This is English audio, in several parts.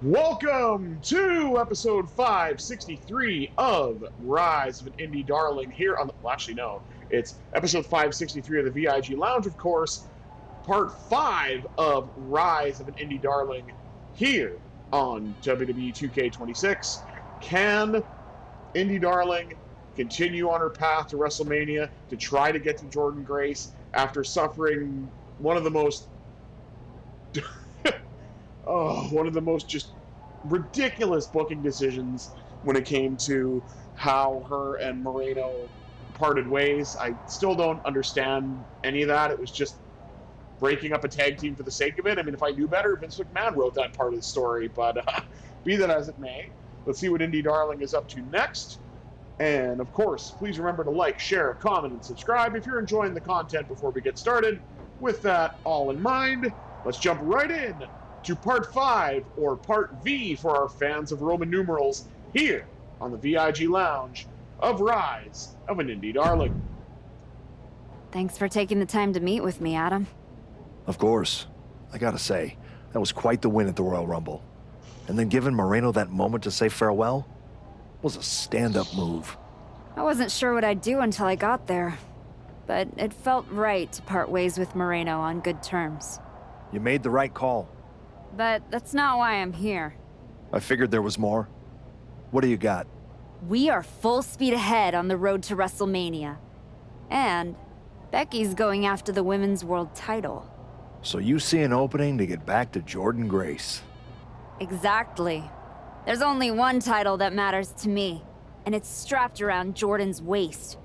Welcome to episode 563 of Rise of an Indie Darling here on the... Well, actually, no. It's episode 563 of the VIG Lounge, of course. Part 5 of Rise of an Indie Darling here on WWE 2K26. Can Indie Darling continue on her path to Wrestlemania to try to get to Jordyne Grace after suffering one of the most... one of the most just ridiculous booking decisions when it came to how her and Moreno parted ways? I still don't understand any of that. It was just breaking up a tag team for the sake of it. I mean, if I knew better, Vince McMahon wrote that part of the story, but be that as it may, let's see what Indie Darling is up to next. And of course, please remember to like, share, comment, and subscribe if you're enjoying the content before we get started. With that all in mind, let's jump right in to Part 5, or Part V for our fans of Roman numerals, here on the VIG Lounge of Rise of an Indie Darling. Thanks for taking the time to meet with me, Adam. Of course. I gotta say, that was quite the win at the Royal Rumble. And then giving Moreno that moment to say farewell was a stand-up move. I wasn't sure what I'd do until I got there, but it felt right to part ways with Moreno on good terms. You made the right call. But that's not why I'm here. I figured there was more. What do you got? We are full speed ahead on the road to Wrestlemania. And Becky's going after the Women's World title. So you see an opening to get back to Jordyne Grace. Exactly. There's only one title that matters to me, and it's strapped around Jordan's waist.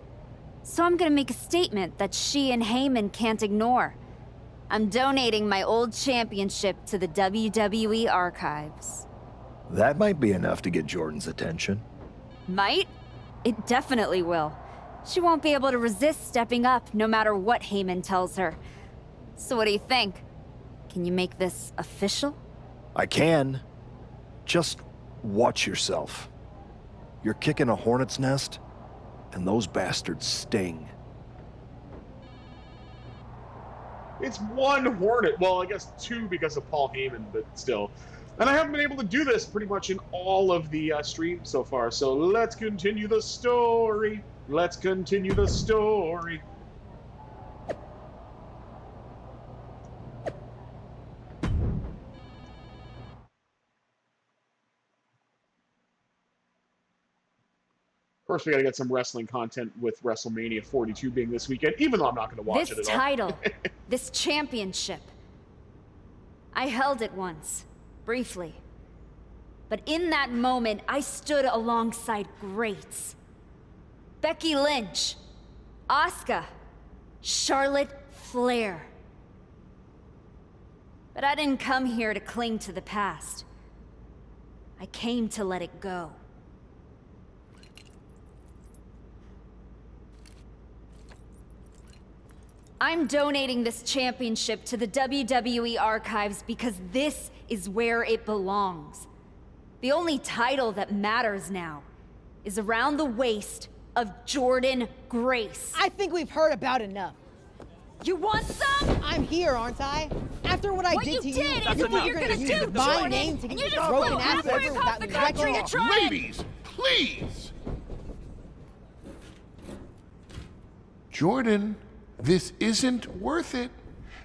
So I'm gonna make a statement that she and Heyman can't ignore. I'm donating my old championship to the WWE archives. That might be enough to get Jordan's attention. Might? It definitely will. She won't be able to resist stepping up no matter what Heyman tells her. So what do you think? Can you make this official? I can. Just watch yourself. You're kicking a hornet's nest, and those bastards sting. It's one Hornet. Well, I guess two because of Paul Heyman, but still. And I haven't been able to do this pretty much in all of the streams so far, so let's continue the story. Let's continue the story. First, we gotta get some wrestling content with WrestleMania 42 being this weekend, even though I'm not gonna watch it at all. This title, this championship. I held it once, briefly. But in that moment, I stood alongside greats. Becky Lynch, Asuka, Charlotte Flair. But I didn't come here to cling to the past. I came to let it go. I'm donating this championship to the WWE archives because this is where it belongs. The only title that matters now is around the waist of Jordyne Grace. I think we've heard about enough. You want some? I'm here, aren't I? After what I did to you, That's what you're gonna do, my Jordan. name to And get you your just broken flew ass halfway over across without the me country to wrecking try. Ladies, please! Jordan, this isn't worth it.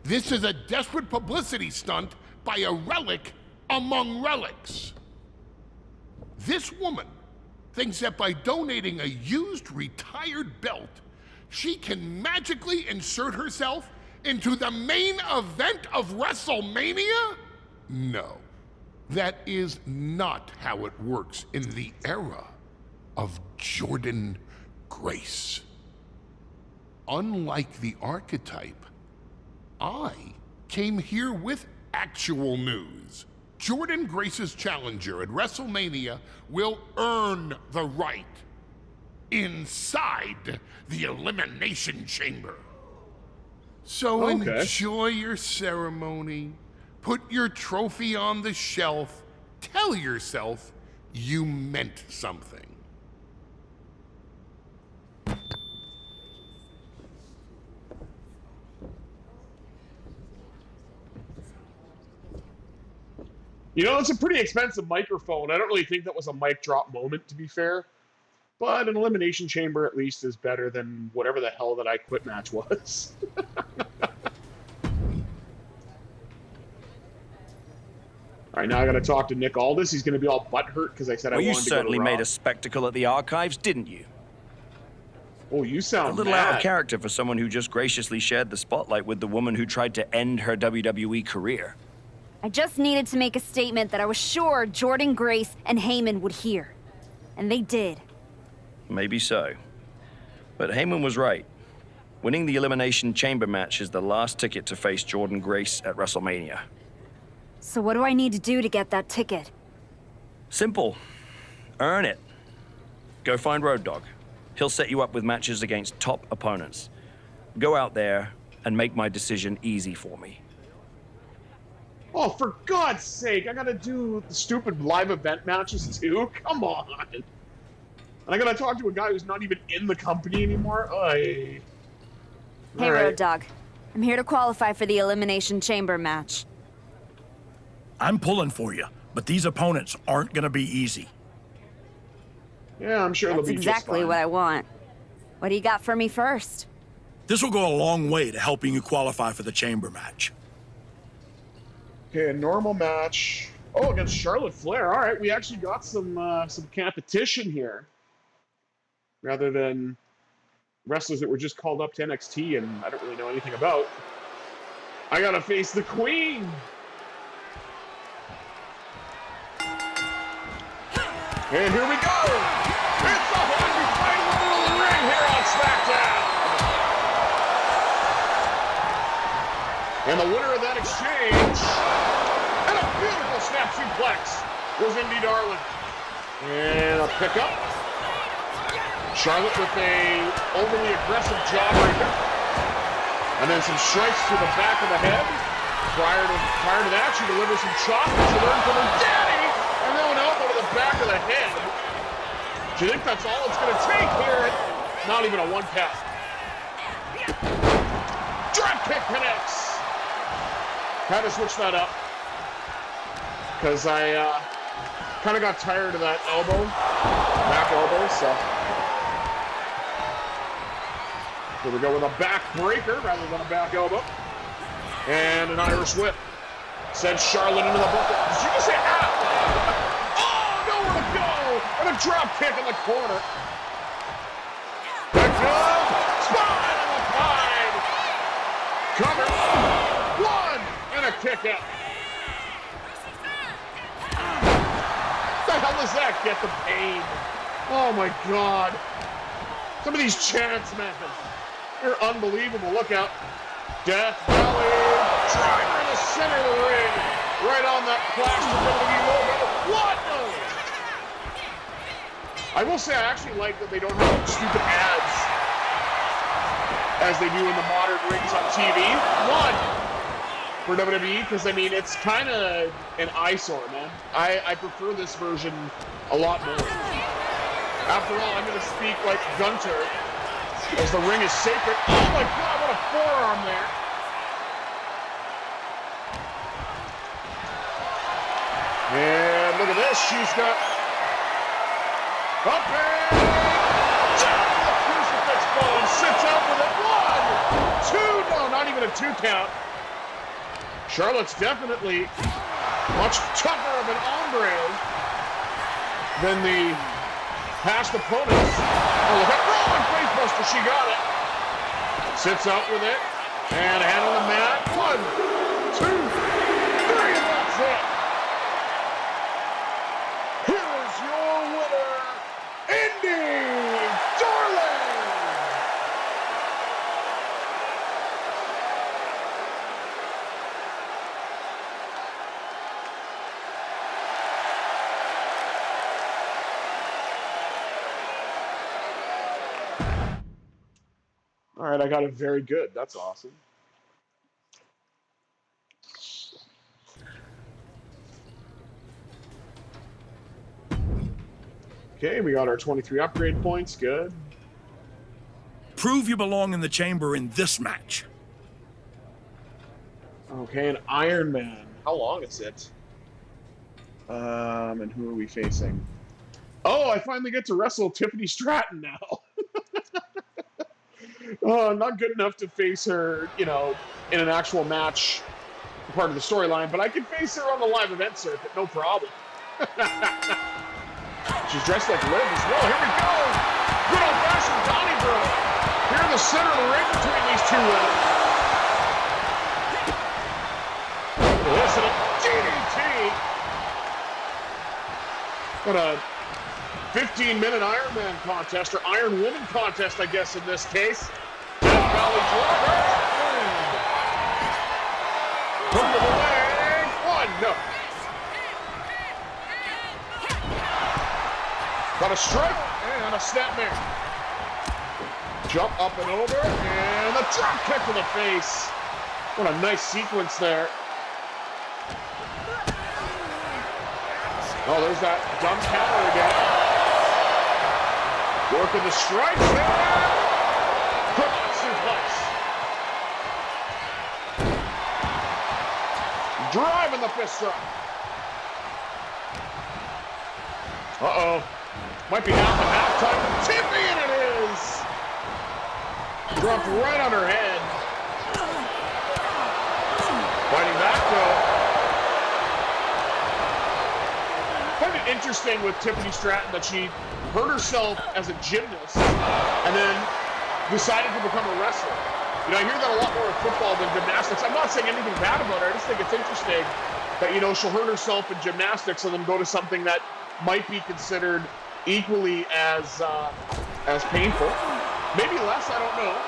This is a desperate publicity stunt by a relic among relics. This woman thinks that by donating a used retired belt, she can magically insert herself into the main event of WrestleMania? No, that is not how it works in the era of Jordyne Grace. Unlike the archetype, I came here with actual news. Jordyne Grace's challenger at WrestleMania will earn the right inside the Elimination Chamber. So enjoy your ceremony, put your trophy on the shelf, tell yourself you meant something. You know, it's a pretty expensive microphone. I don't really think that was a mic drop moment, to be fair. But an Elimination Chamber, at least, is better than whatever the hell that I Quit match was. All right, now I got to talk to Nick Aldis. He's going to be all butthurt because I said I wanted to go to Raw. Well, you certainly made a spectacle at the archives, didn't you? Oh, you sound A little mad. out of character for someone who just graciously shared the spotlight with the woman who tried to end her WWE career. I just needed to make a statement that I was sure Jordyne Grace and Heyman would hear. And they did. Maybe so. But Heyman was right. Winning the Elimination Chamber match is the last ticket to face Jordyne Grace at WrestleMania. So what do I need to do to get that ticket? Simple. Earn it. Go find Road Dogg. He'll set you up with matches against top opponents. Go out there and make my decision easy for me. Oh, for God's sake, I gotta do the stupid live event matches too? Come on. And I gotta talk to a guy who's not even in the company anymore? Hey, All right. Road Dogg. I'm here to qualify for the Elimination Chamber match. I'm pulling for you, but these opponents aren't gonna be easy. Yeah, I'm sure That's they'll be exactly just what fine. I want. What do you got for me first? This will go a long way to helping you qualify for the chamber match. Okay, a normal match. Oh, against Charlotte Flair. All right, we actually got some competition here. Rather than wrestlers that were just called up to NXT and I don't really know anything about. I gotta face the Queen. And here we go! It's the Holy Fight World Ring here on SmackDown! And the winner of that exchange, and a beautiful snap suplex, was Indy Darling. And a pickup. Charlotte with a overly aggressive jawbreaker. And then some strikes to the back of the head. Prior to that, she delivers some chops that she learned from her daddy. And then an elbow to the back of the head. Do you think that's all it's going to take here? Not even a one count. Drop kick connects. Had to switch that up. Because I kind of got tired of that elbow. Back elbow, so. Here we go with a back breaker rather than a back elbow. And an Irish whip. Sends Charlotte into the bucket. Did you just say ow? Oh, nowhere to go! And a drop kick in the corner. Back up. Spine on the pine. Cover. One. And a kick out. What the hell does that get? The pain. Oh my God. Some of these chants, man. They're unbelievable. Look out. Death Valley. Driver in the center of the ring. Right on that plastic WWE logo. What? No. I will say I actually like that they don't have stupid ads as they do in the modern rings on TV. One, for WWE, because, I mean, it's kind of an eyesore, man. I prefer this version a lot more. After all, I'm going to speak like Gunter, as the ring is sacred. Oh my God, what a forearm there. And look at this, she's got up and down with the crucifix bone, sits out with it. 1, 2, no, not even a 2 count. Charlotte's definitely much tougher of an hombre than the past opponents. Oh, look at rolling facebuster, she got it. Sits out with it, and hand on the mat. 1, 2, 3, and that's it. Here is your winner, Indy Darling. All right, I got it very good. That's awesome. Okay, we got our 23 upgrade points. Good. Prove you belong in the chamber in this match. Okay, an Iron Man. How long is it? And who are we facing? Oh, I finally get to wrestle Tiffany Stratton now. Not good enough to face her, you know, in an actual match, part of the storyline, but I can face her on the live event circuit, no problem. She's dressed like Liv as well. Here we go. Good old-fashioned Donnybrook. Here in the center of the ring between these two women. Listen to DDT. What a 15-minute Iron Man contest, or Iron Woman contest, I guess, in this case. Death Valley Driver. Hook to the leg. One, no. Got a strike and a snapmare. Jump up and over, and a drop kick to the face. What a nice sequence there. Oh, there's that dumb counter again. Working the strikes there. Good suplex. Driving the fist drop. Uh-oh. Might be halftime. Tippy, and it is. Dropped right on her head. Fighting back, though. Kind of interesting with Tiffany Stratton that she hurt herself as a gymnast and then decided to become a wrestler. You know, I hear that a lot more in football than gymnastics. I'm not saying anything bad about her. I just think it's interesting that, you know, she'll hurt herself in gymnastics and then go to something that might be considered equally as painful. Maybe less, I don't know.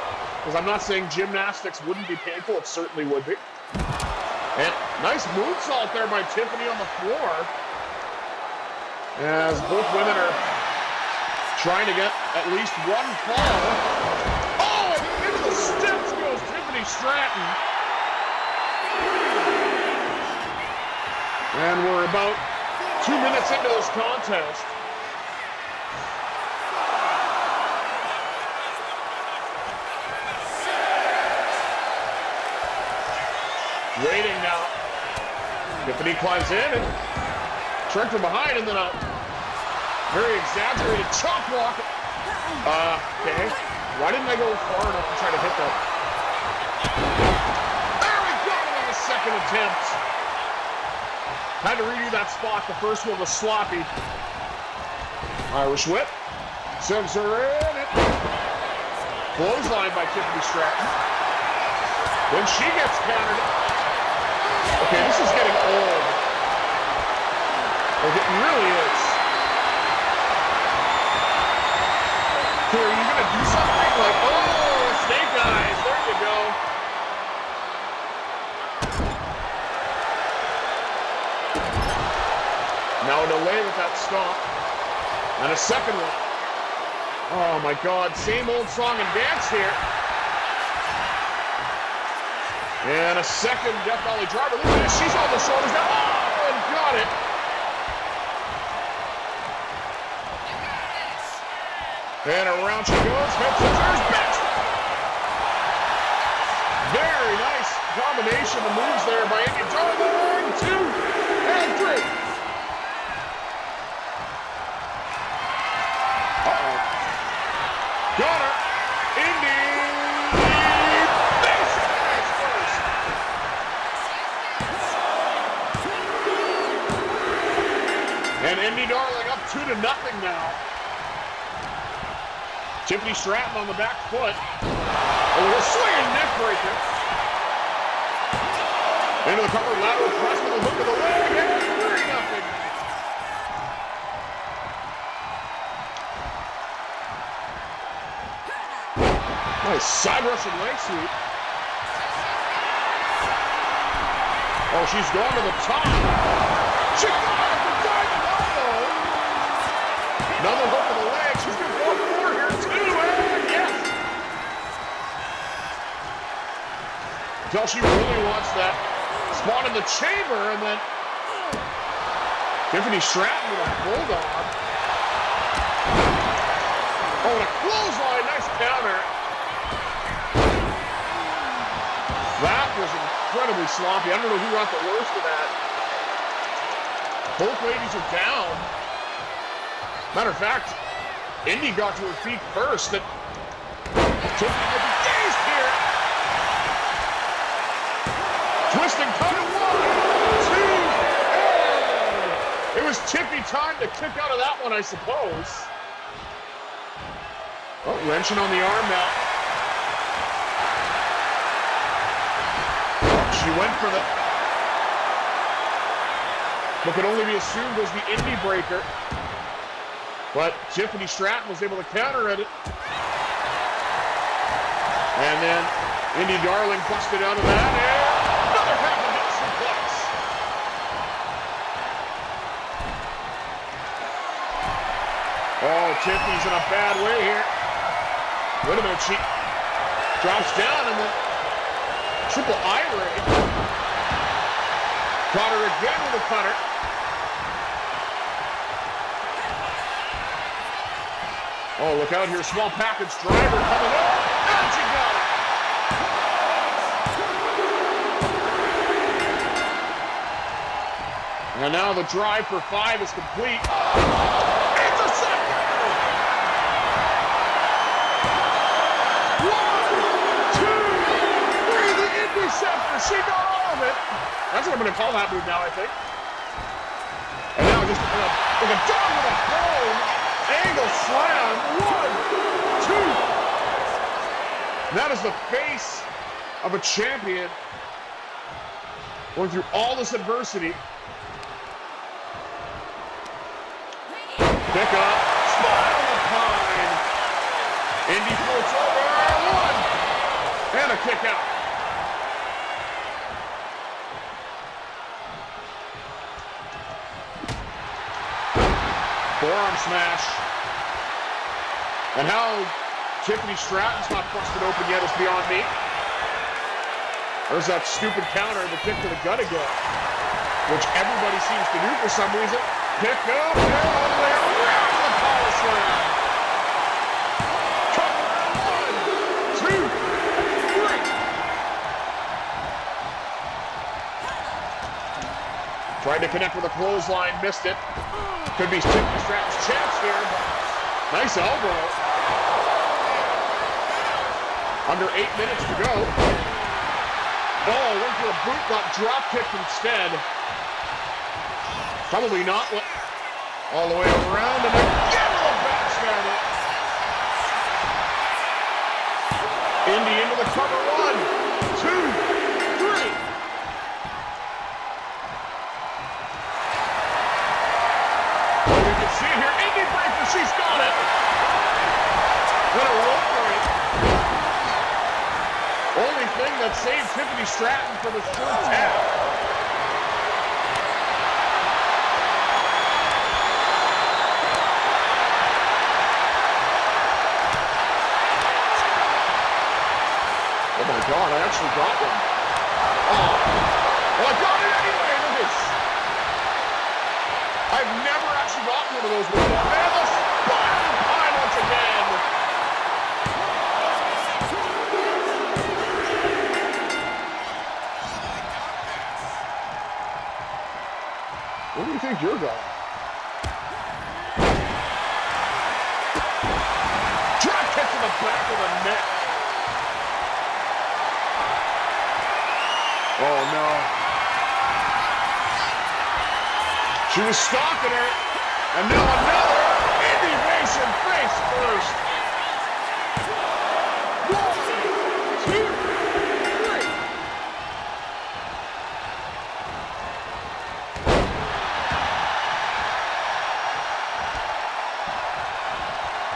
Because I'm not saying gymnastics wouldn't be painful. It certainly would be. And nice moonsault there by Tiffany on the floor. As both women are trying to get at least one fall. Oh, and into the steps goes Tiffany Stratton. And we're about 2 minutes into this contest. Waiting now. Tiffany climbs in and tricked from behind, and then a very exaggerated chop block. Okay. Why didn't I go far enough to try to hit that? There we go on the second attempt. Had to redo that spot. The first one was sloppy. Irish whip. Sends her in. Clothesline by Tiffany Stratton. Then she gets countered. Okay, this is getting old. Like, it really is. Okay, are you gonna do something? Like, oh, snake eyes, there you go. Now a delay with that stomp. And a second one. Oh my God, same old song and dance here. And a second Death Valley driver. Look at this, she's on the shoulders now. Oh, and got it. And around she goes, head scissors, best. Very nice combination of moves there by Indy. Jordyne, 2 and 3. Uh-oh. Got her. Indy. Face first. And Indy Darling up 2-0 now. Tiffany Stratton on the back foot. Oh, a swinging neck breaker. Into the cover, lateral press with a hook of the leg, and 3-0. Nice side Russian leg sweep. Oh, she's going to the top. She got it for diving elbow. Another hook of the leg. She's going to go for here too, and yes. Until she really wants that spot in the chamber, and then Tiffany Stratton with a bulldog. Oh, and a clothesline, nice counter. That was incredibly sloppy. I don't know who got the worst of that. Both ladies are down. Matter of fact, Indy got to her feet first. And Tiffany might be dazed here. Twisting cut of 1, 2, and it was Tiffy time to kick out of that one, I suppose. Oh, wrenching on the arm now. She went for what could only be assumed was the Indy breaker. But Tiffany Stratton was able to counter at it. And then Indy Darling busted out of that. And another half a hit suplex. Oh, Tiffany's in a bad way here. Wait a minute, she drops down and then triple eye-ray. Caught her again with a cutter. Oh, look out here. Small package driver coming up. And she got it. And now the drive for 5 is complete. It's a second. 1, 2, 3. The Indy Scepter. She got all of it. That's what I'm going to call that move now, I think. And now just like a dog with a bone. Angle slam. 1, 2. That is the face of a champion going through all this adversity. Pick up. Spot on the pine. Indy floats over. 1. And a kick out. Forearm smash. And how Tiffany Stratton's not busted open yet is beyond me. There's that stupid counter, the kick to the gut again, which everybody seems to do for some reason. Pick up, and all the way around the power slam. Cover, 1, 2, 3. Tried to connect with a clothesline, missed it. Could be Tiffany Stratton's chance here, but nice elbow. Under 8 minutes to go. Oh, went for a boot, got drop kicked instead. Probably not. All the way around and again with a backstabber. Indy into the cover. 1, 2, 3. See here, Indy breaker, she's got it. What a rope break. Only thing that saved Tiffany Stratton from a short tap. Oh my God, I actually got one. Oh, well, I got it anyway, look at this. I've never actually gotten one of those before. And the spiral pine once again. Where do you think you're going? Drop kick to the back of the neck. Oh no. She was stalking her, and now another Indy Nation face first. 1, 2, 3.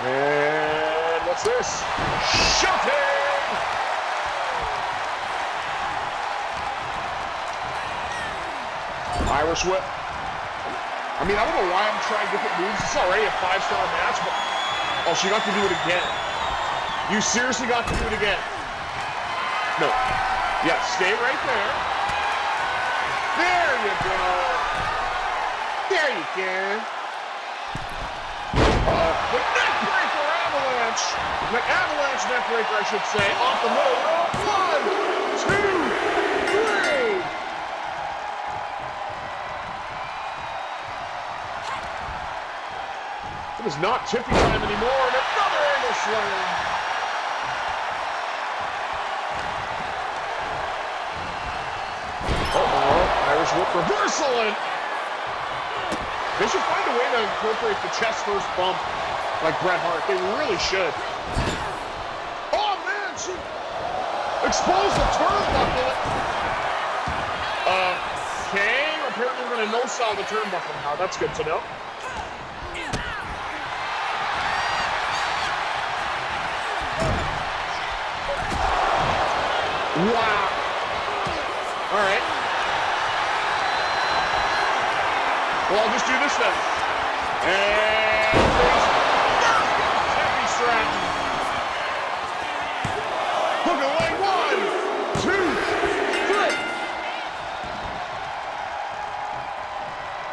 And what's this? Showtime! Irish whip. I mean, I don't know why I'm trying different moves. It's already a 5-star match, but oh, she got to do it again. You seriously got to do it again. No. Yeah, stay right there. There you go. There you go. The neck breaker avalanche. The avalanche neck breaker, I should say, off the middle rope. 1, 2, 3. is not Tiffy time anymore, and another angle slam. Irish whip reversal, and they should find a way to incorporate the chest first bump like Bret Hart. They really should. Oh man, she exposed the turnbuckle. Okay, apparently we're gonna no-sell the turnbuckle now. That's good to know. Wow. All right. Well, I'll just do this then. And Tiffy Stratton. Hook a leg, 1, 2, 3.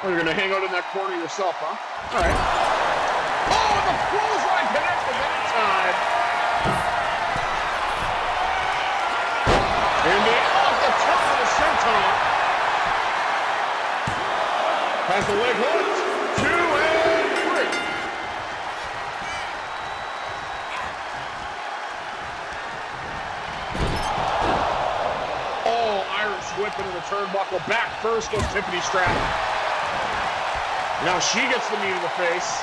Oh, you're gonna hang out in that corner yourself, huh? All right. Oh, the clothesline connected that time. And the off the top of the senton. Has the leg hooked. 2 and 3. Oh, Irish whip into the turnbuckle. Back first goes Tiffany Stratton. Now she gets the knee to the face.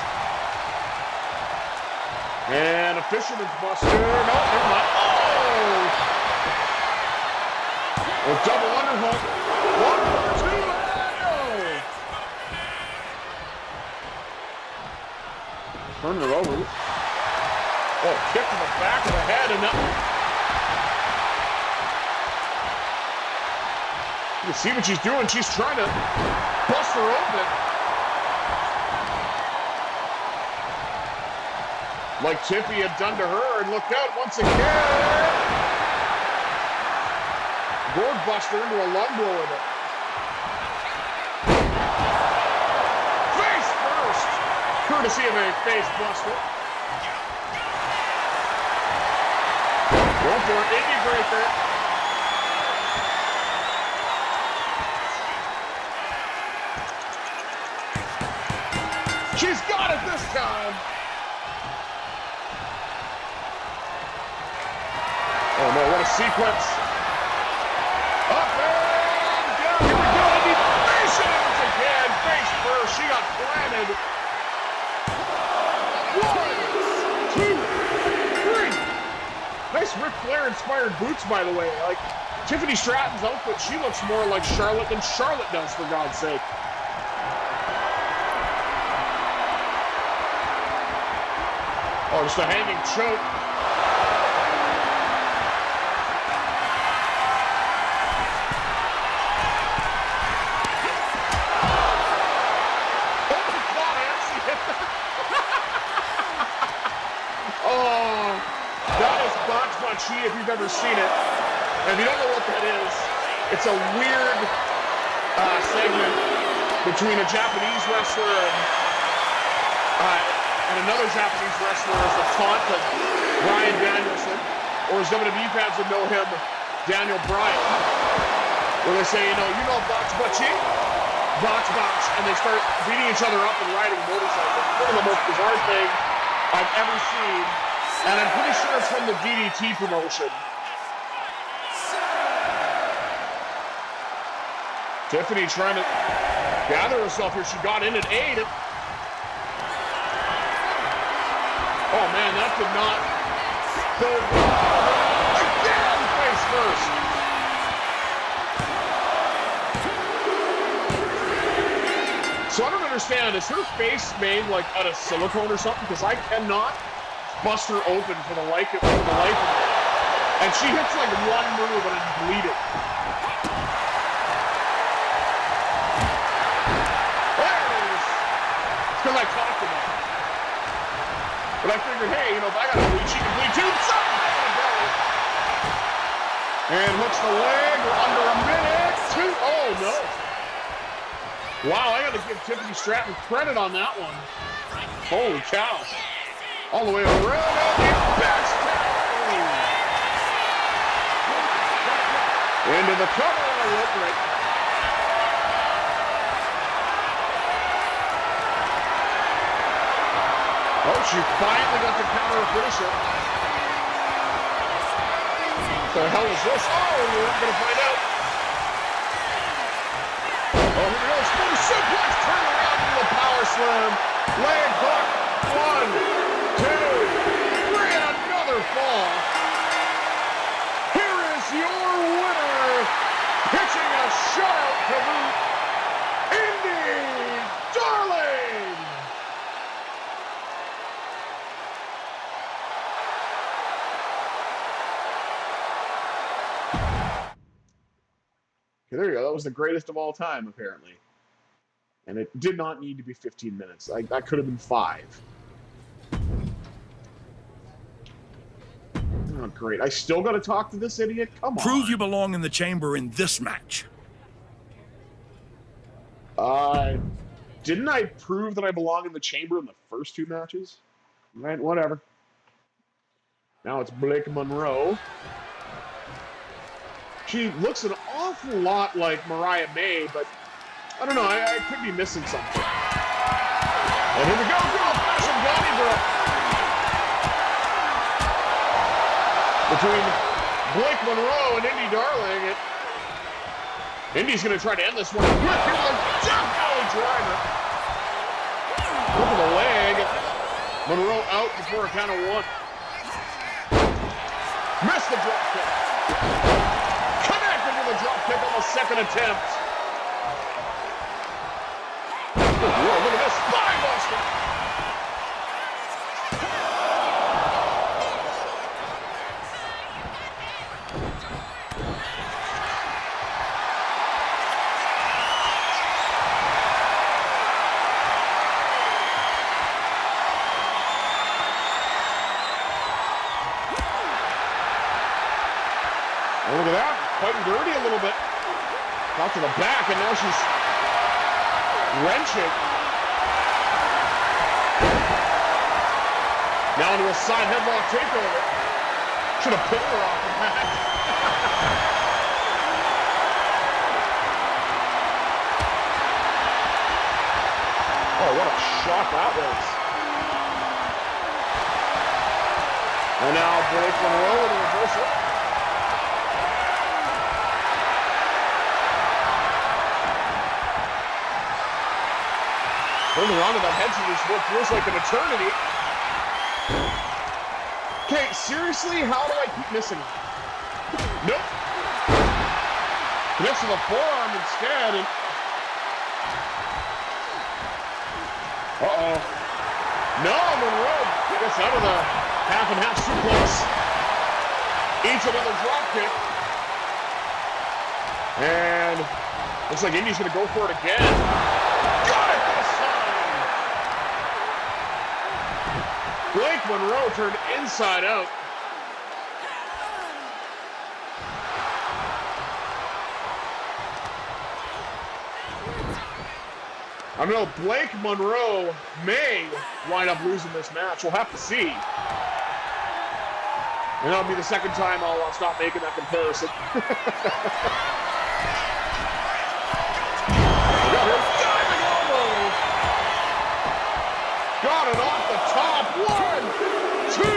And a fisherman's buster. No, never mind. Oh! A double underhook. 1, 2, and no! Turning it over. Oh, kick to the back of the head, and now you can see what she's doing. She's trying to bust her open. Like Tiffy had done to her, and look out once again. Gourd buster into a lung blow with it. Face first, courtesy of a face buster. Going for an Indy breaker. She's got it this time. Oh no, what a sequence. Up and down. Here we go. Indy facing it once again. Face first. She got planted. 1, 2, 3. Nice Ric Flair inspired boots, by the way. Like Tiffany Stratton's outfit, she looks more like Charlotte than Charlotte does, for God's sake. Oh, just a hanging choke. If you've ever seen it, and if you don't know what that is, it's a weird segment between a Japanese wrestler and another Japanese wrestler as a taunt of Bryan Danielson, or as WWE fans would know him, Daniel Bryan, where they say, you know, box butchie, box, and they start beating each other up and riding motorcycles. It's one of the most bizarre things I've ever seen. And I'm pretty sure it's from the DDT promotion. Tiffany trying to gather herself here. She got in and ate it. Oh man, that did not go again, face first. So I don't understand. Is her face made like out of silicone or something? Because I cannot bust her open for the life of it. And she hits like one move and it's bleeding. There it is. It's because I talked about it. But I figured, hey, if I gotta bleed, she can bleed too. And hooks the leg. We're under a minute. 2. Oh no. Wow, I gotta give Tiffany Stratton credit on that one. Holy cow. All the way around and backstab. Into the cover on a rope break. Oh, she finally got the counter of finisher. What the hell is this? Oh, we're not going to find out. Oh, here we go. Spinning suplex. Turn around into the power slam. Leg hook. 1, 2, 3, and another fall. Here is your winner, pitching a shutout to boot, Indy Darling. Okay, there you go. That was the greatest of all time, apparently. And it did not need to be 15 minutes. That could have been 5. Oh, great. I still got to talk to this idiot? Come on. Prove you belong in the chamber in this match. Didn't I prove that I belong in the chamber in the first 2 matches? Right, whatever. Now it's Blake Monroe. She looks an awful lot like Mariah May, but I don't know, I could be missing something. And here we go, good old-fashioned Donnybrook. Between Blake Monroe and Indy Darling, Indy's going to try to end this one. Here's a Jeff Valley driver. Look at the leg. Monroe out before a count of 1. Missed the drop kick. Connected with a drop kick on the second attempt. Whoa, look at this spine buster. Oh, look at that, fighting dirty a little bit. Got to the back, and now she's wrenching. Now into a side headlock takeover. Should have pulled her off the mat. Oh, what a shot that was. And now Blake Monroe with a reversal. Holding on to that head scissors for what feels like an eternity. Okay, seriously, how do I keep missing it? Nope. Connects to the forearm instead. And... uh-oh. No, Monroe gets out of the half and half suplex. Eats another drop kick. And looks like Indy's going to go for it again. Got it this time! Blake Monroe turned inside out. I don't know, Blake Monroe may wind up losing this match. We'll have to see. And that'll be the second time I'll stop making that comparison. Got him diving elbow. Got it off the top. 1, 2, 3,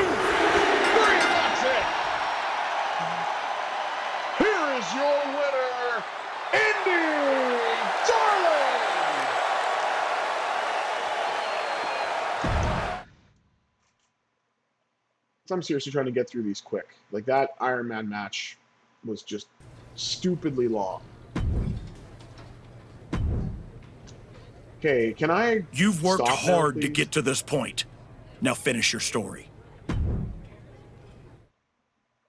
and that's it. Here is your winner, Indy Darling. I'm seriously trying to get through these quick. Like, that Iron Man match was just stupidly long. Okay, can I You've worked stop now, hard to please? get to this point. Now finish your story.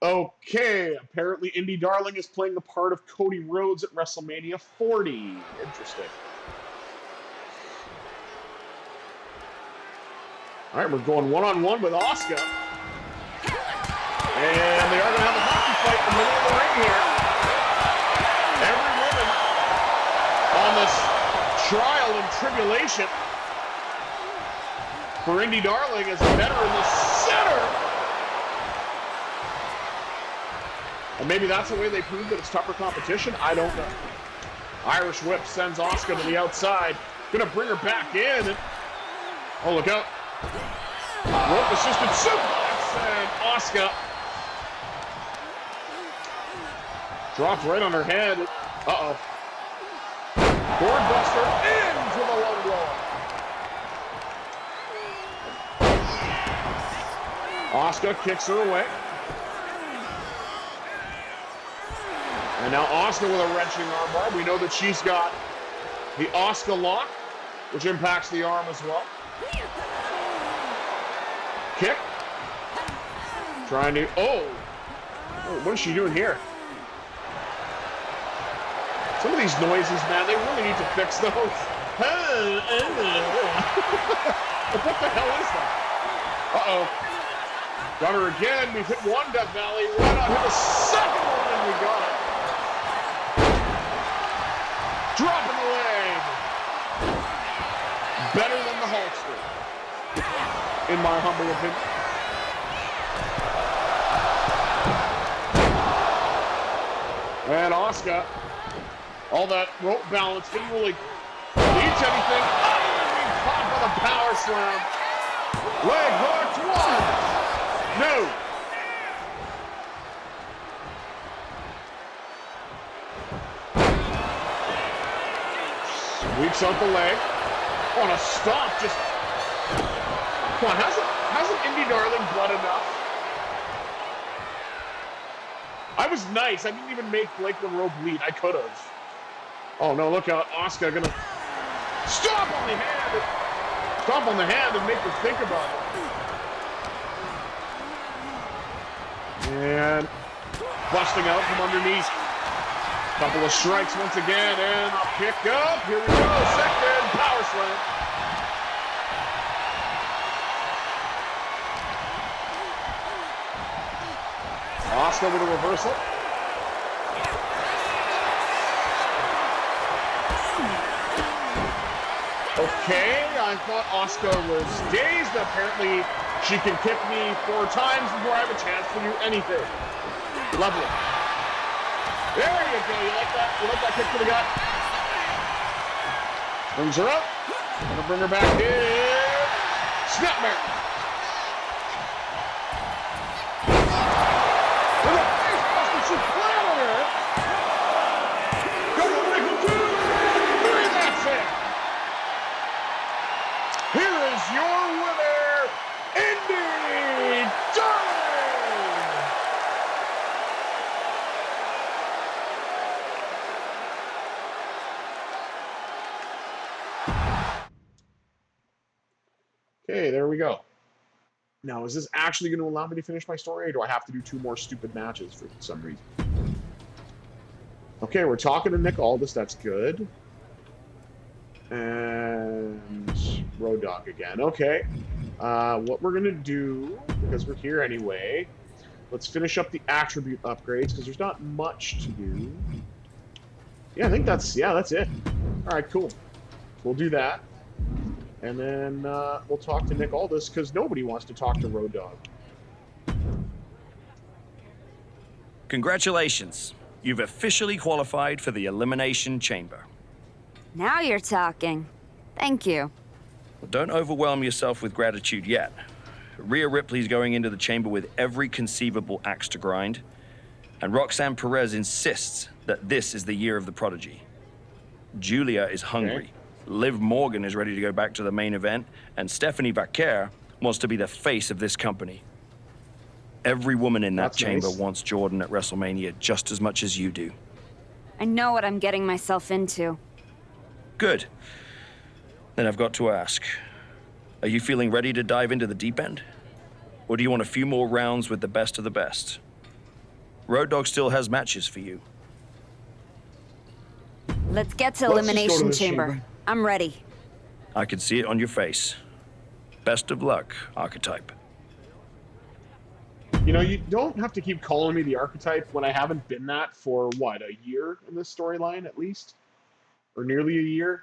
Okay, apparently Indy Darling is playing the part of Cody Rhodes at WrestleMania 40. Interesting. All right, we're going one-on-one with Asuka. And they are going to have a hockey fight in the middle of the ring here. Every woman on this trial and tribulation for Indy Darling is better in the center. And maybe that's the way they prove that it's tougher competition. I don't know. Irish whip sends Asuka to the outside. Gonna bring her back in. And, oh, look out. Rope assisted suplex, and Asuka dropped right on her head. Uh-oh. Boardbuster into the low blow. Asuka kicks her away. And now Asuka with a wrenching armbar. We know that she's got the Asuka lock, which impacts the arm as well. Kick. Trying to, oh, what is she doing here? Some of these noises, man, they really need to fix those. What the hell is that? Uh-oh. Got her again. We've hit one Death Valley. Why not hit the second one? And we got it. Dropping the leg. Better than the Hulkster, in my humble opinion. And Asuka, all that rope balance didn't really reach anything. Oh, and caught with a power slam. Leg hooked, one. No. Sweeps out the leg. On a stomp, just... Come on, hasn't Indy Darling bled enough? I was nice. I didn't even make Blake Monroe bleed. I could have. Oh no, look out. Asuka gonna stomp on the hand. Stomp on the hand and make her think about it. And busting out from underneath. Couple of strikes once again, and a pick up. Here we go. Second power slam. Asuka with a reversal. Okay, I thought Asuka was dazed. Apparently, she can kick me 4 times before I have a chance to do anything. Lovely. There you go. You like that? You like that kick to the gut? Brings her up. Gonna bring her back in. Snapmare. With a face buster, she flat on her. Double wiggle 2, 3. That's it. Here is your winner, Indy Darling. Okay, there we go. Now, is this actually going to allow me to finish my story, or do I have to do 2 more stupid matches for some reason? Okay, we're talking to Nick Aldis. That's good. And Road Dogg again. Okay. What we're going to do, because we're here anyway, let's finish up the attribute upgrades, because there's not much to do. Yeah, I think that's it. All right, cool. We'll do that. And then we'll talk to Nick Aldis, because nobody wants to talk to Road Dogg. Congratulations. You've officially qualified for the Elimination Chamber. Now you're talking. Thank you. Well, don't overwhelm yourself with gratitude yet. Rhea Ripley's going into the chamber with every conceivable axe to grind. And Roxanne Perez insists that this is the year of the prodigy. Julia is hungry. Okay. Liv Morgan is ready to go back to the main event, and Stephanie Vaquer wants to be the face of this company. Every woman in that chamber wants Jordan at Wrestlemania just as much as you do. I know what I'm getting myself into. Good. Then I've got to ask, are you feeling ready to dive into the deep end? Or do you want a few more rounds with the best of the best? Road Dogg still has matches for you. Let's get to Elimination Chamber. chamber. I'm ready. I can see it on your face. Best of luck, Archetype. You know, you don't have to keep calling me the Archetype when I haven't been that for, what, a year in this storyline at least? Or nearly a year?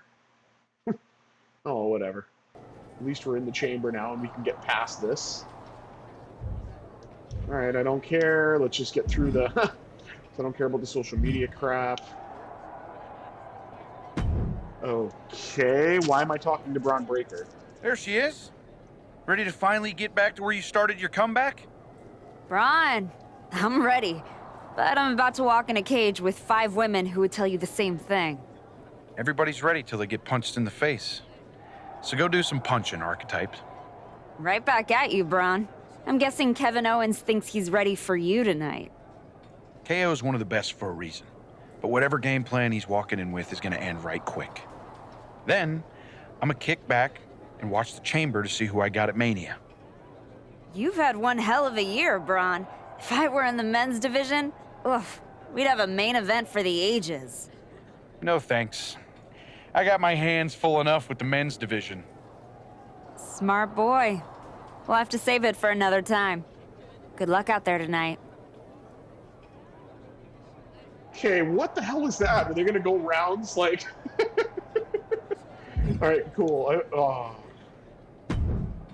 Oh, whatever. At least we're in the chamber now and we can get past this. Alright, I don't care. Let's just get through the... I don't care about the social media crap. Okay, why am I talking to Braun Breaker? There she is. Ready to finally get back to where you started your comeback? Braun, I'm ready. But I'm about to walk in a cage with 5 women who would tell you the same thing. Everybody's ready till they get punched in the face. So go do some punching, Archetype. Right back at you, Braun. I'm guessing Kevin Owens thinks he's ready for you tonight. KO is one of the best for a reason. But whatever game plan he's walking in with is going to end right quick. Then, I'm going to kick back and watch the chamber to see who I got at Mania. You've had one hell of a year, Braun. If I were in the men's division, we'd have a main event for the ages. No thanks. I got my hands full enough with the men's division. Smart boy. We'll have to save it for another time. Good luck out there tonight. Okay, what the hell is that? Are they gonna go rounds like? All right, cool.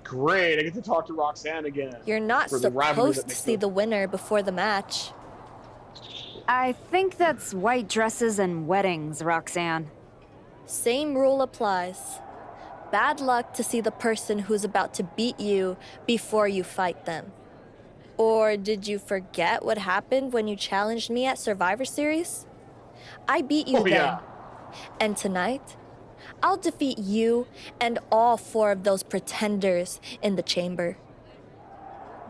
Great, I get to talk to Roxanne again. You're not supposed to see the winner before the match. I think that's white dresses and weddings, Roxanne. Same rule applies. Bad luck to see the person who's about to beat you before you fight them. Or did you forget what happened when you challenged me at Survivor Series? I beat you then. Yeah. And tonight, I'll defeat you and all 4 of those pretenders in the chamber.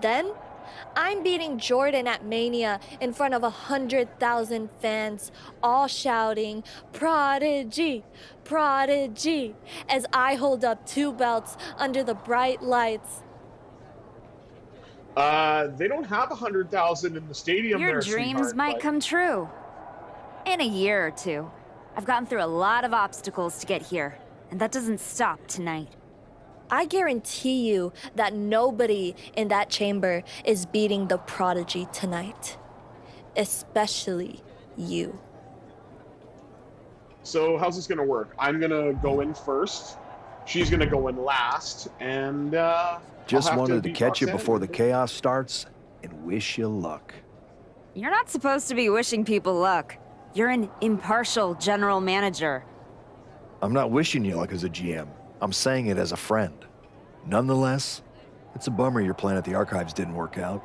Then, I'm beating Jordan at Mania in front of 100,000 fans, all shouting, "Prodigy, Prodigy," as I hold up 2 belts under the bright lights. They don't have 100,000 in the stadium. Your there, dreams sweetheart, might but... come true. In a year or 2. I've gotten through a lot of obstacles to get here, and that doesn't stop tonight. I guarantee you that nobody in that chamber is beating the Prodigy tonight. Especially you. So how's this gonna work? I'm gonna go in first. She's gonna go in last, and Just wanted to beat catch you Roxanne. before the chaos starts and wish you luck. You're not supposed to be wishing people luck. You're an impartial general manager. I'm not wishing you luck as a GM. I'm saying it as a friend. Nonetheless, it's a bummer your plan at the Archives didn't work out,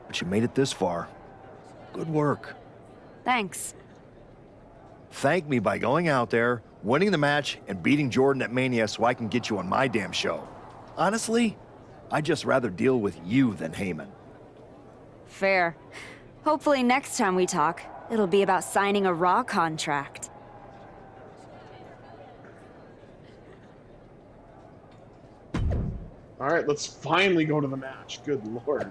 but you made it this far. Good work. Thanks. Thank me by going out there, winning the match, and beating Jordan at Mania so I can get you on my damn show. Honestly, I'd just rather deal with you than Heyman. Fair. Hopefully next time we talk, it'll be about signing a Raw contract. All right, let's finally go to the match. Good Lord.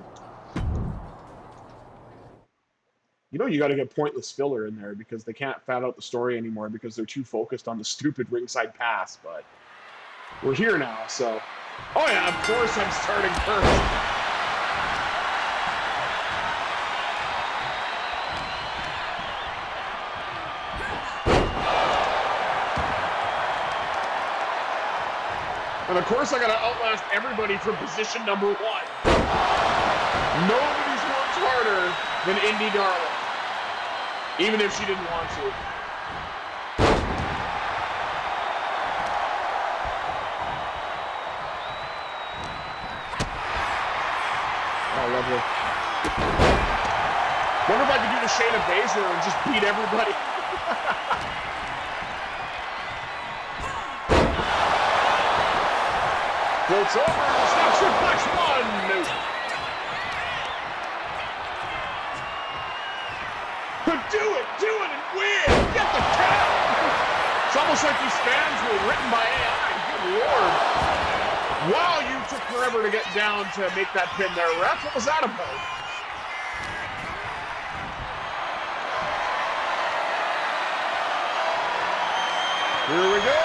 You know you got to get pointless filler in there because they can't fat out the story anymore because they're too focused on the stupid ringside pass, but we're here now, so... Oh yeah, of course I'm starting first. And of course I gotta outlast everybody from position number 1. Nobody's worked harder than Indy Darling. Even if she didn't want to. Oh, lovely. Wonder if I could do the Shayna Baszler and just beat everybody. Floats over, snap suplex 1. No. Do it, and win! Get the count! It's almost like these fans were written by AI. Good Lord. Wow, you took forever to get down to make that pin there, ref. What was that about? Here we go!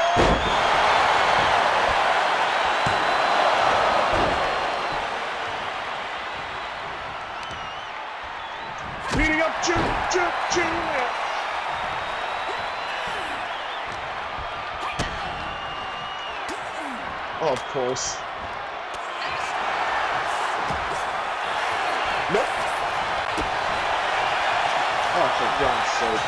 Beating up Choo. Oh, of course. Nope. Oh, for God's sake.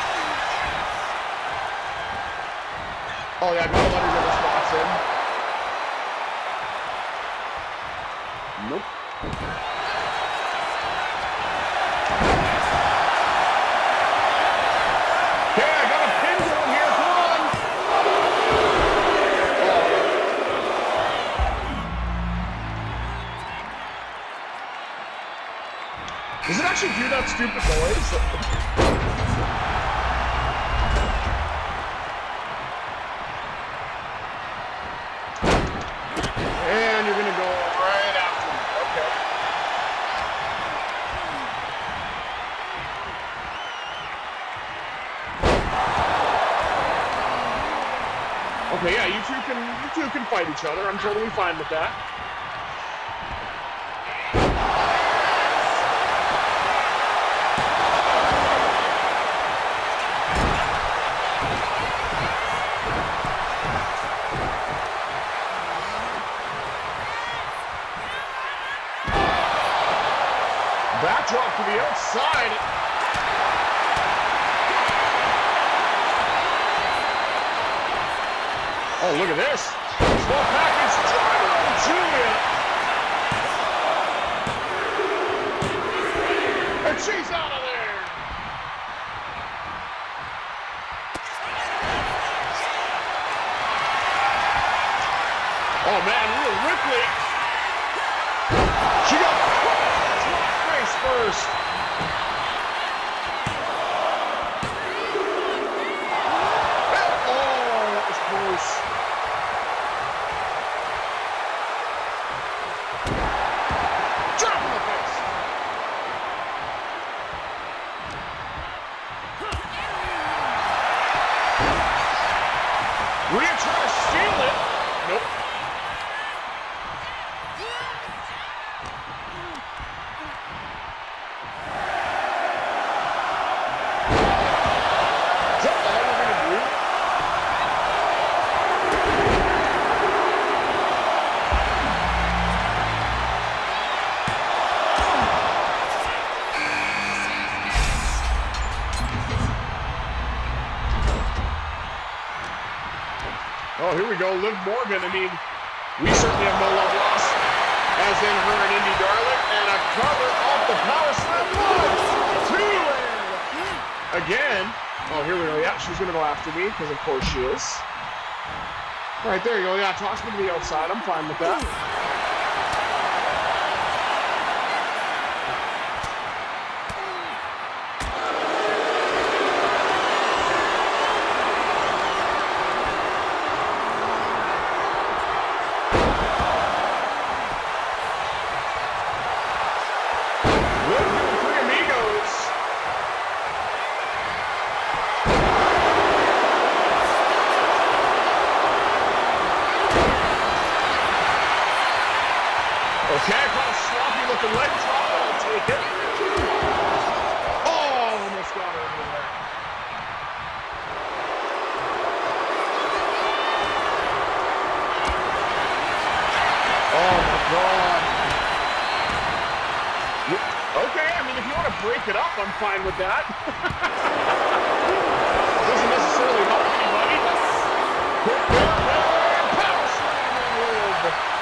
Oh, yeah, I gotta let her get her spots in. Nope. Okay, I got a pin going here. Come on. Does it actually do that stupid noise? And you're gonna go right after me. Okay. Okay, yeah, you two can fight each other. I'm totally fine with that. Backdrop to the outside. Oh, look at this. Small package driver on Julia. And she's out of there. Oh, man, Rhea Ripley. She got face first. Oh, that was close. Drop in the face. Rhea trying to steal it. Nope. Oh, here we go, Liv Morgan. I mean, we certainly have no love lost, as in her and Indy Darling, and a cover off the power slam. 1, 2, and again. Oh, here we go. Yeah, she's going to go after me, because of course she is. All right, there you go. Yeah, toss me to the outside. I'm fine with that. Okay, I caught a sloppy looking leg drop, but I'll take it. Oh, almost got her over there. Oh my God. Okay, I mean, if you want to break it up, I'm fine with that. Doesn't necessarily help anybody, but quick power slam and Liv.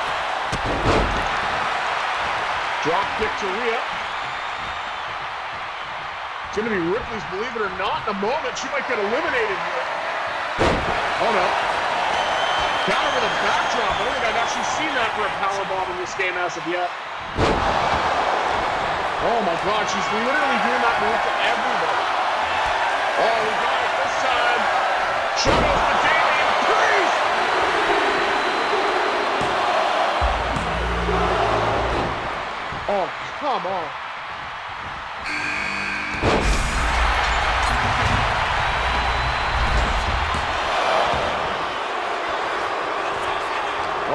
Drop kick to Rhea. It's going to be Ripley's Believe It or Not in a moment. She might get eliminated here. Oh no. Counter with a backdrop. I don't think I've actually seen that for a powerbomb in this game as of yet. Oh my God, she's literally doing that move to everybody. Oh, we got it this time. Shadows the Damien Priest. Oh, come on.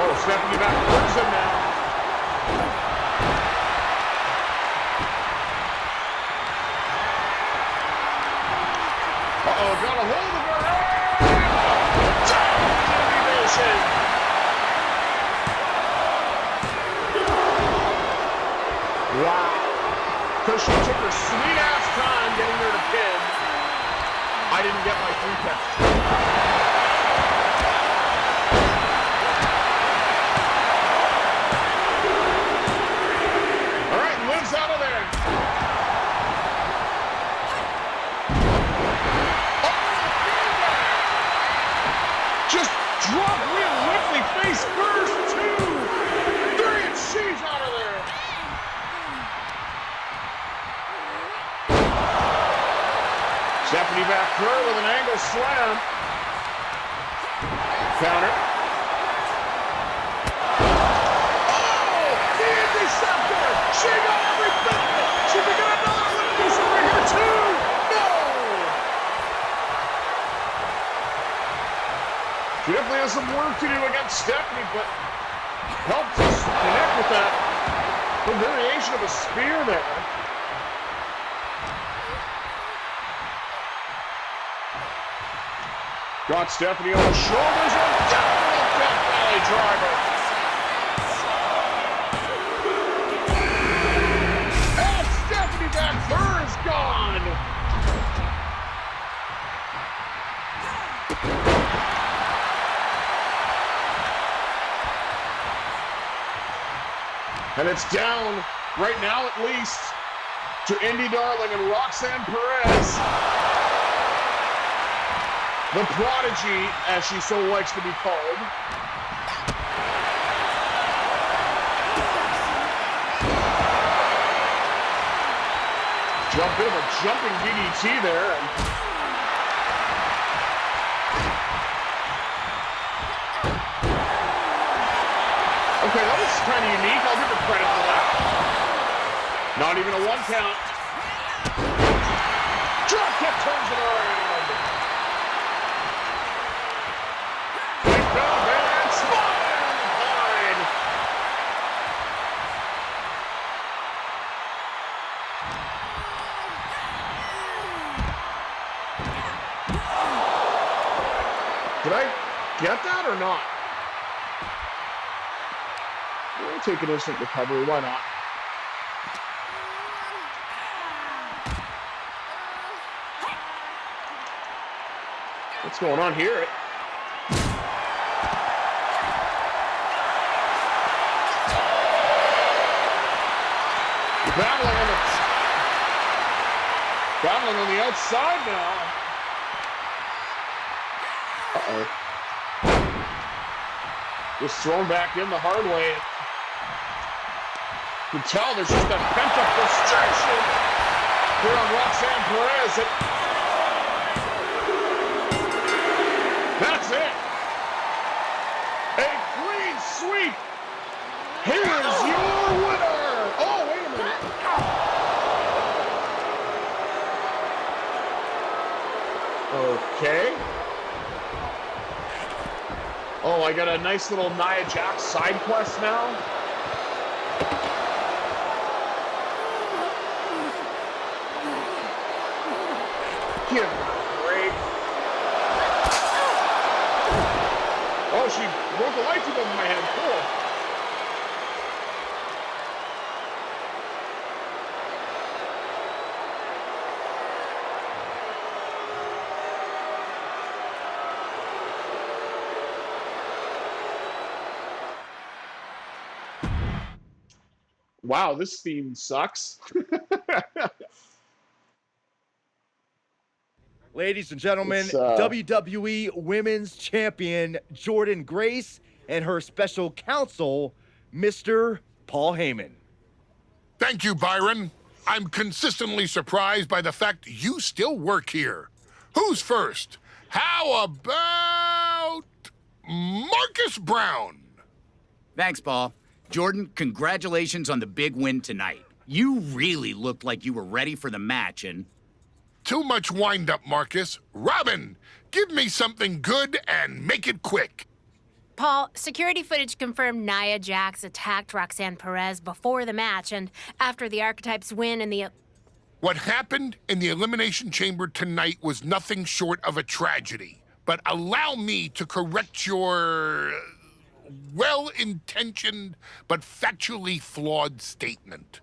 Oh, Stephanie back towards him now. Uh-oh, got a hold of her. Elimination. Wow. Because she took her sweet-ass time getting there to pin. I didn't get my 3 count. Just drop Rhea Ripley face first, 2, 3, and she's out of there. Stephanie back through with an angle slam. Counter. Oh, the interceptor. She got every bit of it. She can get another one piece over here too. No. She definitely has some work to do against Stephanie, but helped us connect with that. A variation of a spear there. Got Stephanie on the shoulders and down with that belly driver. And Stephanie back, Burr's gone. And it's down, right now at least, to Indy Darling and Roxanne Perez. The Prodigy, as she so likes to be called. Bit of a jumping DDT there. Okay, that was kind of unique. I'll give her credit for that. Not even a 1 count. Drop kick turns it around. Did I get that or not? We'll take an instant recovery, why not? What's going on here? Battling on the outside now. Uh-oh. Just thrown back in the hard way. You can tell there's just that pent-up frustration here on Roxanne Perez. That's it. A clean sweep. Here's your winner. Oh, wait a minute. Okay. Oh, I got a nice little Nia Jax side quest now. Give her a break. Oh, she broke the light tube over my head. Cool. Wow, this theme sucks. Ladies and gentlemen, WWE Women's Champion Jordyne Grace and her special counsel, Mr. Paul Heyman. Thank you, Byron. I'm consistently surprised by the fact you still work here. Who's first? How about Marcus Brown? Thanks, Paul. Jordan, congratulations on the big win tonight. You really looked like you were ready for the match, and... Too much wind-up, Marcus. Robin, give me something good and make it quick. Paul, security footage confirmed Nia Jax attacked Roxanne Perez before the match and after the Archetypes win in the... What happened in the Elimination Chamber tonight was nothing short of a tragedy. But allow me to correct your... well-intentioned but factually flawed statement.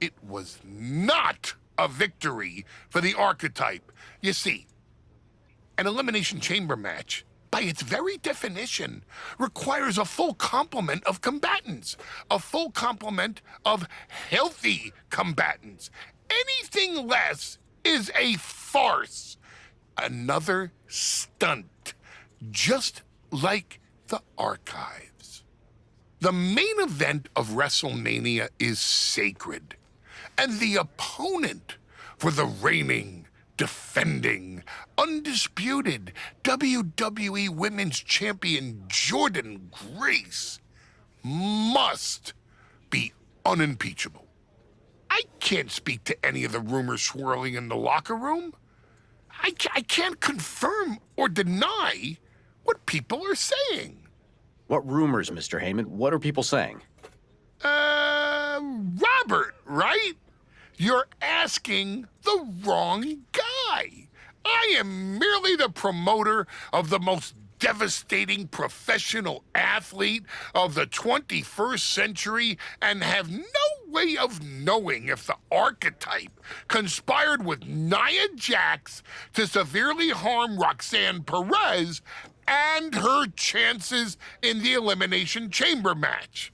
It was not a victory for the Archetype. You see, an Elimination Chamber match, by its very definition, requires a full complement of combatants, a full complement of healthy combatants. Anything less is a farce. Another stunt. just like the archives. The main event of WrestleMania is sacred, and the opponent for the reigning, defending, undisputed WWE Women's Champion Jordyne Grace must be unimpeachable. I can't speak to any of the rumors swirling in the locker room. I can't confirm or deny what people are saying. What rumors, Mr. Heyman? What are people saying? Robert, right? You're asking the wrong guy. I am merely the promoter of the most devastating professional athlete of the 21st century and have no way of knowing if the archetype conspired with Nia Jax to severely harm Roxanne Perez and her chances in the Elimination Chamber match.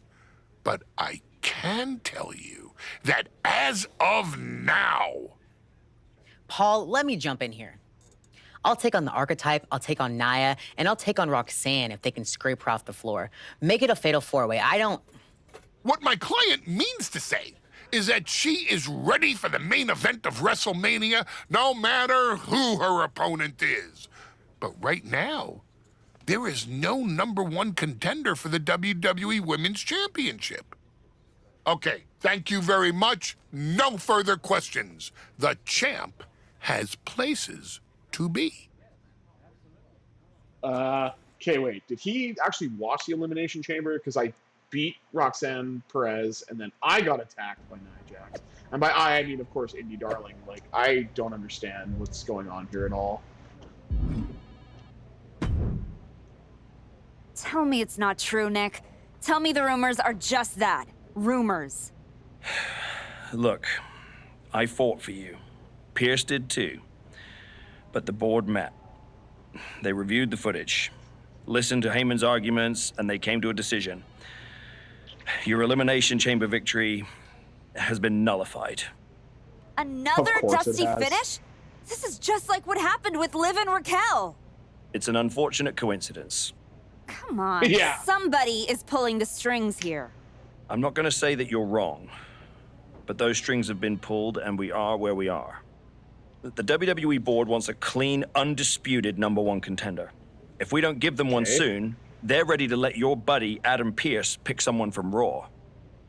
But I can tell you that as of now... Paul, let me jump in here. I'll take on the archetype, I'll take on Nia, and I'll take on Roxanne if they can scrape her off the floor. Make it a fatal four-way. I don't... What my client means to say is that she is ready for the main event of WrestleMania, no matter who her opponent is. But right now, there is no #1 contender for the WWE Women's Championship. Okay, thank you very much. No further questions. The champ has places to be. Okay, wait. Did he actually watch the Elimination Chamber? Because I beat Roxanne Perez, and then I got attacked by Nia Jax. And by I mean, of course, Indy Darling. Like, I don't understand what's going on here at all. Tell me it's not true, Nick. Tell me the rumors are just that. Rumors. Look, I fought for you. Pierce did too. But the board met. They reviewed the footage, listened to Heyman's arguments, and they came to a decision. Your Elimination Chamber victory has been nullified. Another dusty finish? This is just like what happened with Liv and Raquel. It's an unfortunate coincidence. Come on, Yeah. Somebody is pulling the strings here. I'm not going to say that you're wrong, but those strings have been pulled and we are where we are. The WWE board wants a clean, undisputed #1 contender. If we don't give them one soon, they're ready to let your buddy Adam Pearce pick someone from Raw.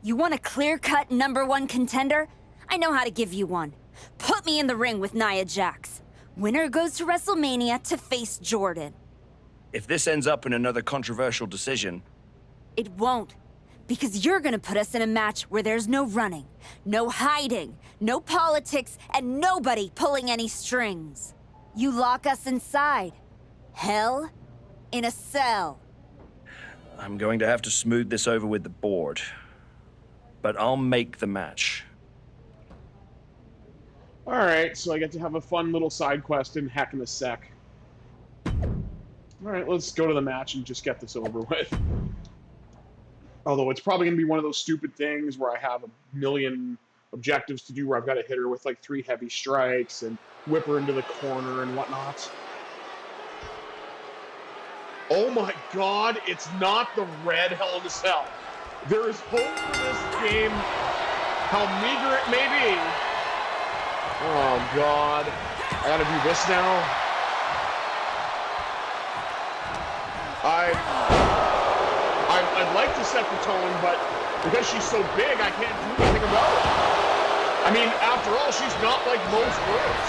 You want a clear-cut #1 contender? I know how to give you one. Put me in the ring with Nia Jax. Winner goes to WrestleMania to face Jordan. If this ends up in another controversial decision... It won't. Because you're gonna put us in a match where there's no running, no hiding, no politics, and nobody pulling any strings. You lock us inside. Hell in a cell. I'm going to have to smooth this over with the board. But I'll make the match. Alright, so I get to have a fun little side quest in Heck in a Sec. Alright, let's go to the match and just get this over with. Although it's probably going to be one of those stupid things where I have a million objectives to do where I've got to hit her with like 3 heavy strikes and whip her into the corner and whatnot. Oh my god, it's not the red Hell in a Cell. There is hope for this game, how meager it may be. Oh god. I gotta do this now? I'd like to set the tone, but because she's so big, I can't do anything about it. I mean, after all, she's not like most girls.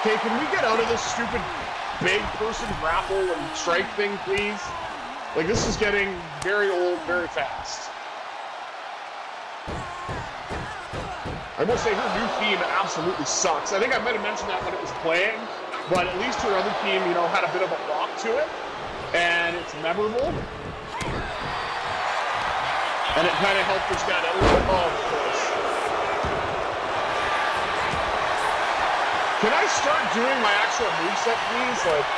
Okay, can we get out of this stupid big person grapple and strike thing, please? Like, this is getting very old very fast. I will say her new theme absolutely sucks. I think I might have mentioned that when it was playing, but at least her other theme, you know, had a bit of a rock to it, and it's memorable. And it kind of helped her stand out a little bit. Oh, of course. Can I start doing my actual moveset, please? Like,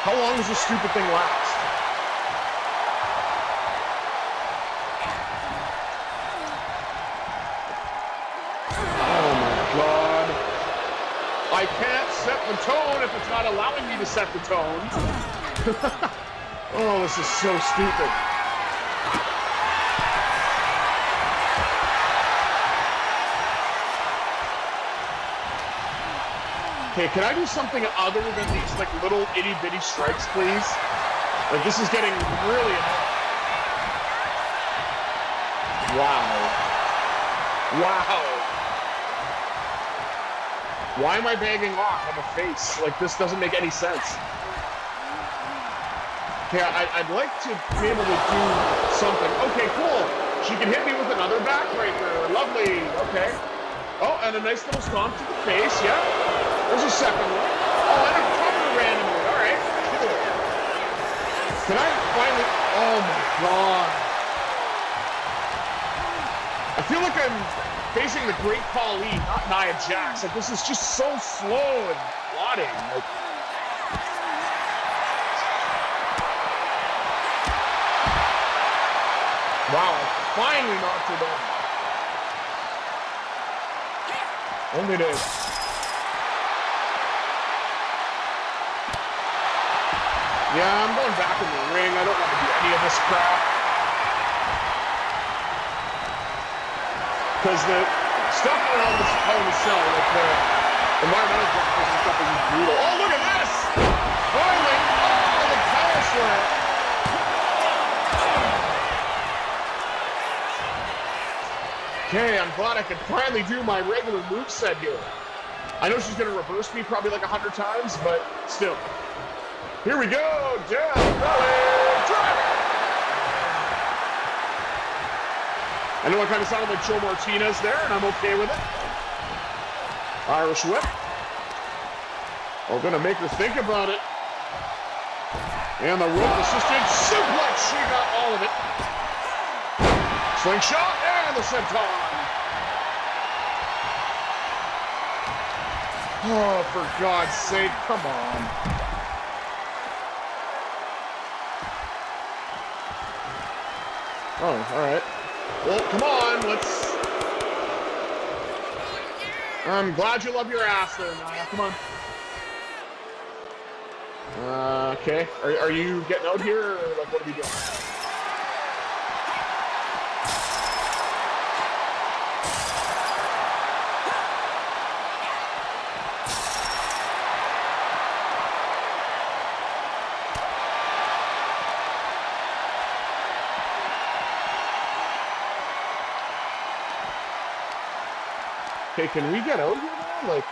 how long does this stupid thing last? Oh my I can't set the tone if it's not allowing me to set the tone. Oh, this is so stupid. Okay, can I do something other than these like little itty bitty strikes, please? Like, this is getting really annoying. Wow. Wow. Why am I banging off on the face? Like, this doesn't make any sense. Okay, I'd like to be able to do something. Okay, cool. She can hit me with another backbreaker. Lovely. Okay. Oh, and a nice little stomp to the face. Yeah. There's a second one. Oh, and a cover randomly. All right. Cool. Can I finally... Oh, my God. I feel like I'm facing the Great Khali, not Nia Jax. Like, this is just so slow and plodding. Like... Wow, I finally knocked her down. Only this. Yeah, I'm going back in the ring. I don't want to do any of this crap. Because the stuff around this Hell in a Cell, like the environmental graphics and stuff is brutal. Oh, look at this! Finally! Oh, the power slam! Okay, I'm glad I can finally do my regular moveset here. I know she's going to reverse me probably like 100 times, but still. Here we go! Down, belly, drop! I know I kind of sounded like Joe Martinez there, and I'm okay with it. Irish whip. We're going to make her think about it. And the rope assisted suplex. She got all of it. Slingshot and the senton. Oh, for God's sake, come on. Oh, all right. Well, come on, let's... I'm glad you love your ass there, Nia. Come on. Okay. Are you getting out here, or like, what are we doing? Okay, can we get out here now? Like...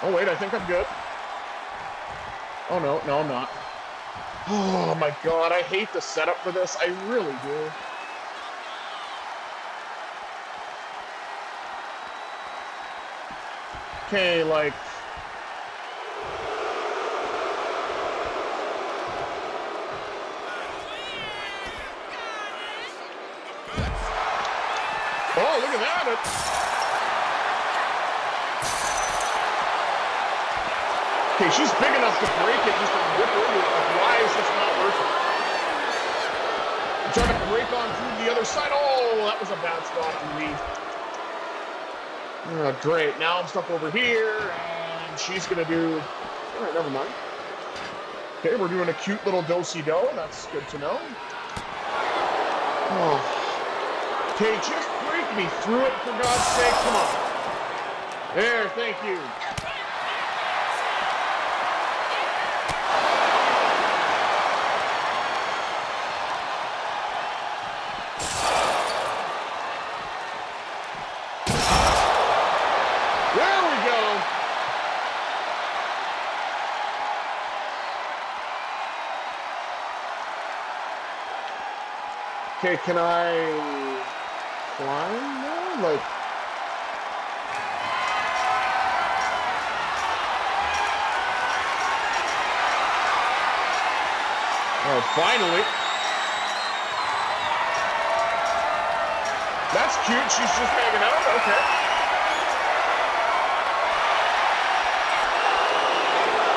Oh, wait, I think I'm good. Oh, no, I'm not. Oh, my God, I hate the setup for this. I really do. Okay, like... Oh, look at that! Okay, she's big enough to break it just to whip over it. Like, why is this not working? I'm trying to break on through the other side. Oh, that was a bad spot to me. Oh, great. Now I'm stuck over here, and she's going to do... All right, never mind. Okay, we're doing a cute little do-si-do. That's good to know. Oh. Okay, just break me through it, for God's sake. Come on. There, thank you. There we go. Okay, can I climb now? Like... Oh, finally. That's cute. She's just hanging out. Okay.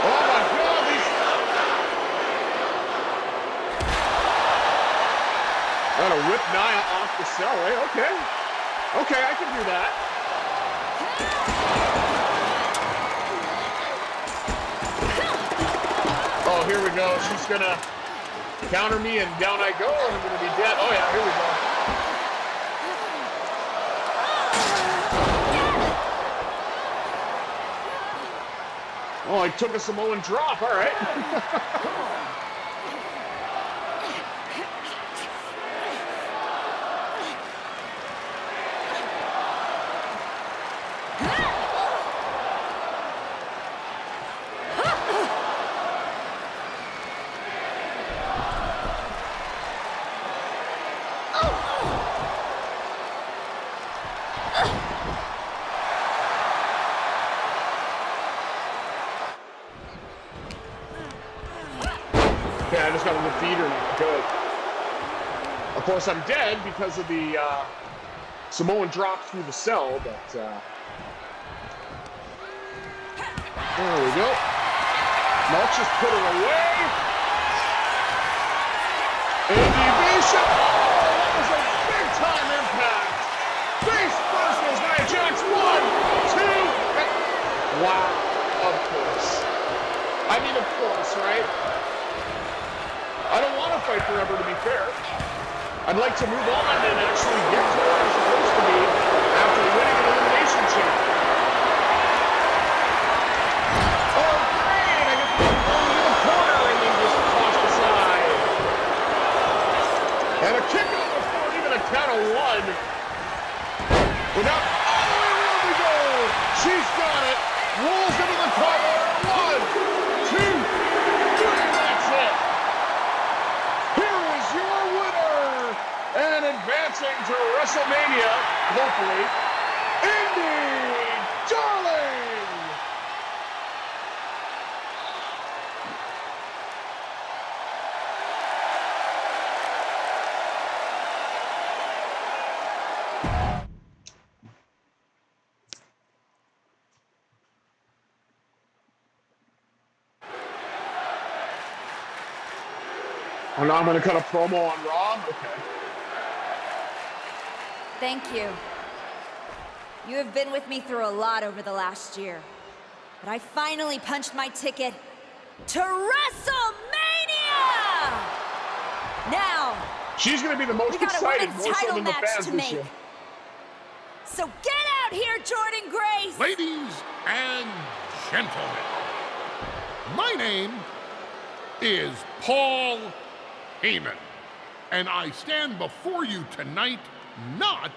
Oh my God, these... I'm gonna whip Nia off the cell, eh? Okay. Okay, I can do that. Oh, here we go. She's gonna counter me and down I go and I'm gonna be dead. Oh yeah, here we go. Oh, I took a Samoan drop, all right. Okay, I just got a defeater now. Good. Of course, I'm dead because of the Samoan drop through the cell, but there we go. Mark just put her away. Indy. Oh, that was a big-time impact. Face first was Nia Jax. 1, 2, and... Wow. Of course. I mean, of course, right? I don't want to fight forever, to be fair. I'd like to move on and actually get to where I'm supposed to be after winning an Elimination Chamber. Oh, great! I get to go into the corner and then just tossed aside. And a kick out before even a count of 1. Without... Oh, here we go! She's got it! Rolls into the cover. 1, 2, 3, that's it! And advancing to WrestleMania, hopefully, Indy, darling! Oh, now I'm going to cut a promo on Raw? Okay. Thank you. You have been with me through a lot over the last year. But I finally punched my ticket to WrestleMania! Now, she's going to be the most excited, more so than the fans this year. So get out here, Jordyne Grace! Ladies and gentlemen, my name is Paul Heyman, and I stand before you tonight not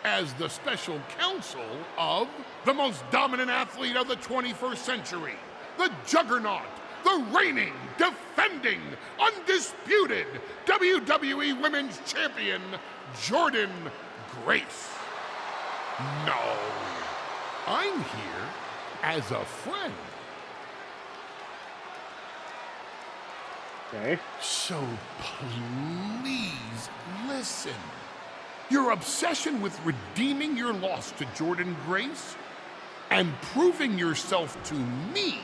as the special counsel of the most dominant athlete of the 21st century, the juggernaut, the reigning, defending, undisputed WWE Women's Champion, Jordyne Grace. No, I'm here as a friend. Okay. So please listen. Your obsession with redeeming your loss to Jordyne Grace and proving yourself to me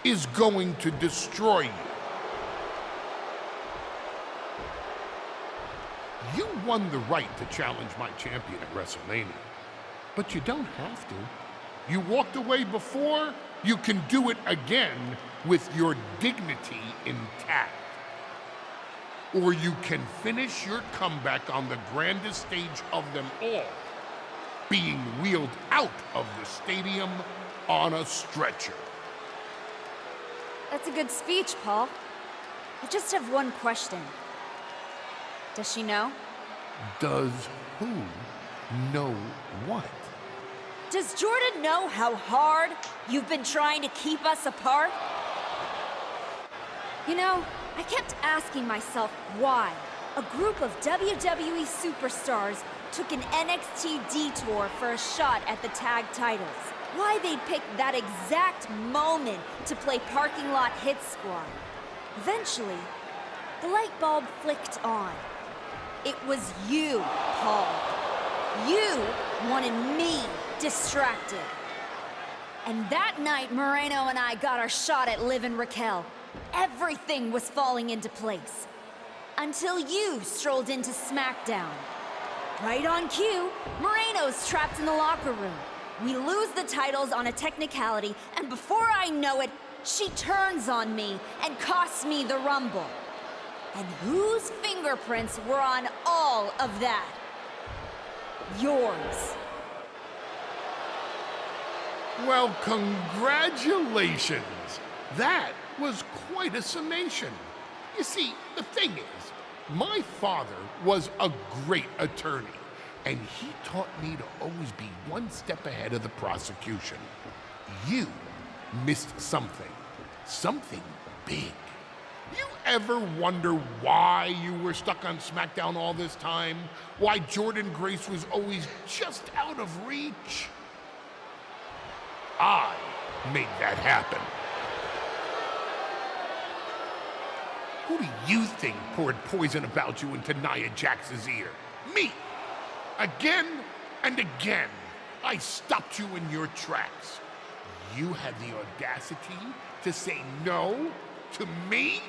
is going to destroy you. You won the right to challenge my champion at WrestleMania, but you don't have to. You walked away before, you can do it again with your dignity intact. Or you can finish your comeback on the grandest stage of them all, being wheeled out of the stadium on a stretcher. That's a good speech, Paul. I just have one question. Does she know? Does who know what? Does Jordan know how hard you've been trying to keep us apart? You know, I kept asking myself why a group of WWE superstars took an NXT detour for a shot at the tag titles. Why they picked that exact moment to play parking lot hit squad. Eventually, the light bulb flicked on. It was you, Paul. You wanted me distracted. And that night, Moreno and I got our shot at Liv and Raquel. Everything was falling into place. Until you strolled into SmackDown. Right on cue, Moreno's trapped in the locker room. We lose the titles on a technicality, and before I know it, she turns on me and costs me the Rumble. And whose fingerprints were on all of that? Yours. Well, congratulations. That was quite a summation. You see, the thing is, my father was a great attorney, and he taught me to always be one step ahead of the prosecution. You missed something. Something big. You ever wonder why you were stuck on SmackDown all this time? Why Jordyne Grace was always just out of reach? I made that happen. Who do you think poured poison about you into Nia Jax's ear? Me. Again and again, I stopped you in your tracks. You had the audacity to say no to me?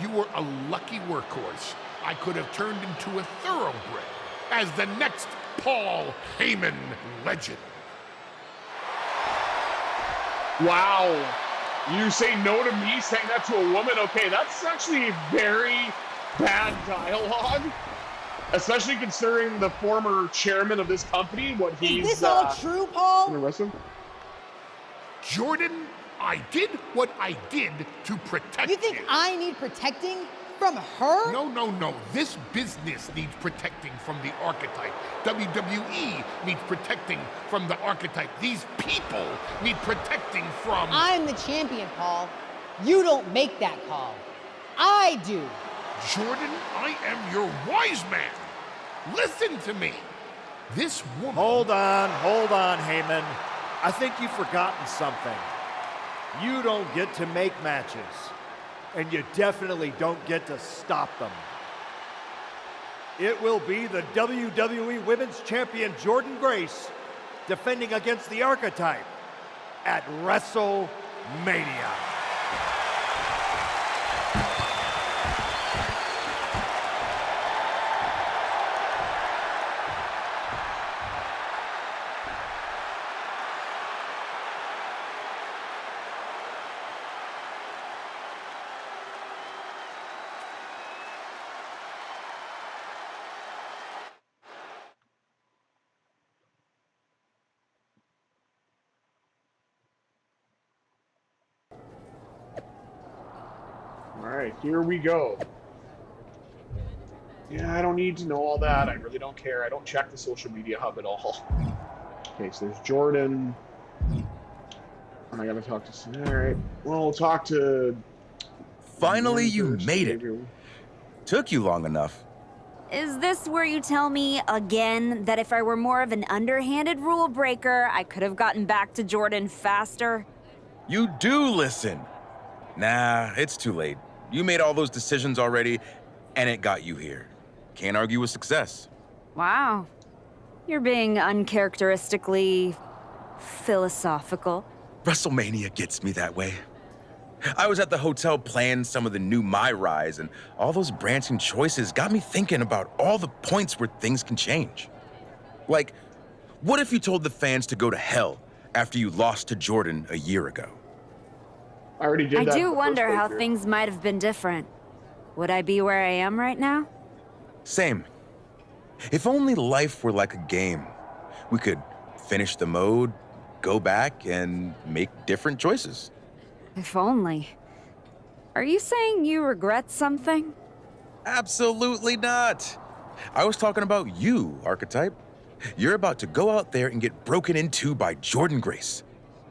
You were a lucky workhorse. I could have turned into a thoroughbred as the next Paul Heyman legend. Wow. You say no to me saying that to a woman? Okay, that's actually very bad dialogue. Especially considering the former chairman of this company, what he's... Is this all true, Paul? Gonna arrest him? Jordan, I did what I did to protect you. You think I need protecting from her? No. This business needs protecting from the archetype. WWE needs protecting from the archetype. These people need protecting from... I'm the champion, Paul. You don't make that call. I do. Jordan, I am your wise man. Listen to me. This woman... Hold on, Heyman. I think you've forgotten something. You don't get to make matches. And you definitely don't get to stop them. It will be the WWE Women's Champion Jordyne Grace defending against the Archetype at WrestleMania. Alright, here we go. Yeah, I don't need to know all that. I really don't care. I don't check the social media hub at all. Okay, so there's Jordan. And I gotta talk to... Alright. Well, we'll talk to... Finally, you made it. Took you long enough. Is this where you tell me again that if I were more of an underhanded rule breaker, I could have gotten back to Jordan faster? You do listen. Nah, it's too late. You made all those decisions already, and it got you here. Can't argue with success. Wow. You're being uncharacteristically philosophical. WrestleMania gets me that way. I was at the hotel playing some of the new My Rise, and all those branching choices got me thinking about all the points where things can change. Like, what if you told the fans to go to hell after you lost to Jordan a year ago? I already did that. I do wonder how things might have been different. Would I be where I am right now? Same. If only life were like a game. We could finish the mode, go back, and make different choices. If only. Are you saying you regret something? Absolutely not. I was talking about you, Archetype. You're about to go out there and get broken into by Jordyne Grace.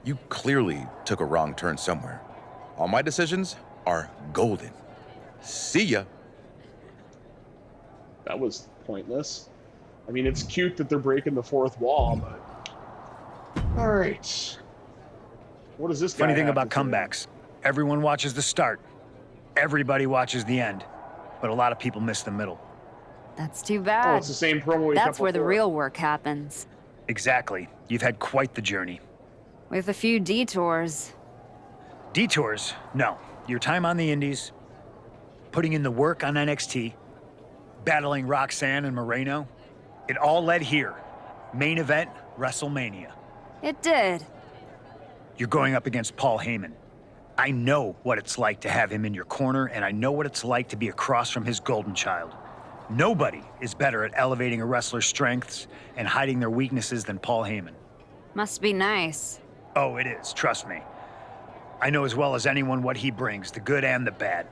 You clearly took a wrong turn somewhere. All my decisions are golden. See ya. That was pointless. I mean, it's cute that they're breaking the fourth wall, but... Alright. What does this guy Funny thing have about to say? comebacks, everyone watches the start. Everybody watches the end. But a lot of people miss the middle. That's too bad. Oh, it's the same promo we That's cut where the before. real work happens. Exactly. You've had quite the journey. With a few detours. Detours? No. Your time on the Indies, putting in the work on NXT, battling Roxanne and Moreno, it all led here. Main event, WrestleMania. It did. You're going up against Paul Heyman. I know what it's like to have him in your corner, and I know what it's like to be across from his golden child. Nobody is better at elevating a wrestler's strengths and hiding their weaknesses than Paul Heyman. Must be nice. Oh, it is, trust me. I know as well as anyone what he brings, the good and the bad.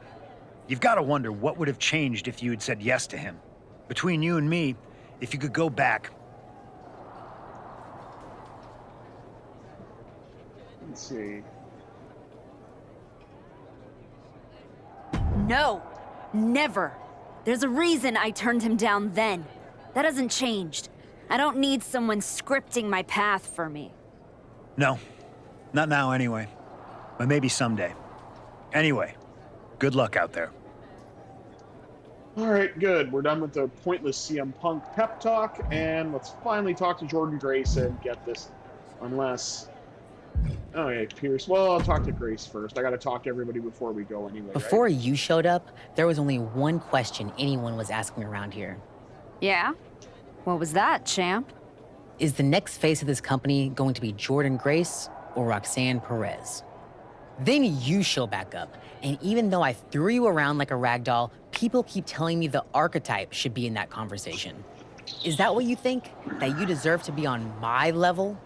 You've got to wonder what would have changed if you had said yes to him. Between you and me, if you could go back. Let's see. No, never. There's a reason I turned him down then. That hasn't changed. I don't need someone scripting my path for me. No, not now anyway. But maybe someday. Anyway, good luck out there. All right, good. We're done with the pointless CM Punk pep talk, and let's finally talk to Jordyne Grace and get this. Unless... Oh, yeah, Pierce. Well, I'll talk to Grace first. I gotta talk to everybody before we go anyway, Before right? you showed up, there was only one question anyone was asking around here. Yeah? What was that, champ? Is the next face of this company going to be Jordyne Grace or Roxanne Perez? Then you show back up, and even though I threw you around like a rag doll, people keep telling me the archetype should be in that conversation. Is that what you think? That you deserve to be on my level?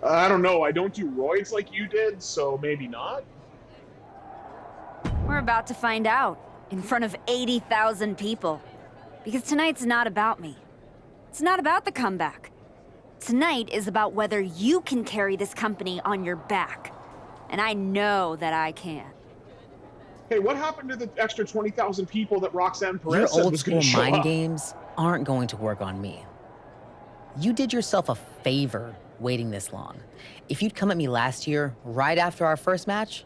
I don't know. I don't do roids like you did, so maybe not. We're about to find out, in front of 80,000 people. Because tonight's not about me. It's not about the comeback. Tonight is about whether you can carry this company on your back. And I know that I can. Hey, what happened to the extra 20,000 people that Roxanne Perez Your said old was going school to show mind up? games aren't going to work on me. You did yourself a favor waiting this long. If you'd come at me last year, right after our first match,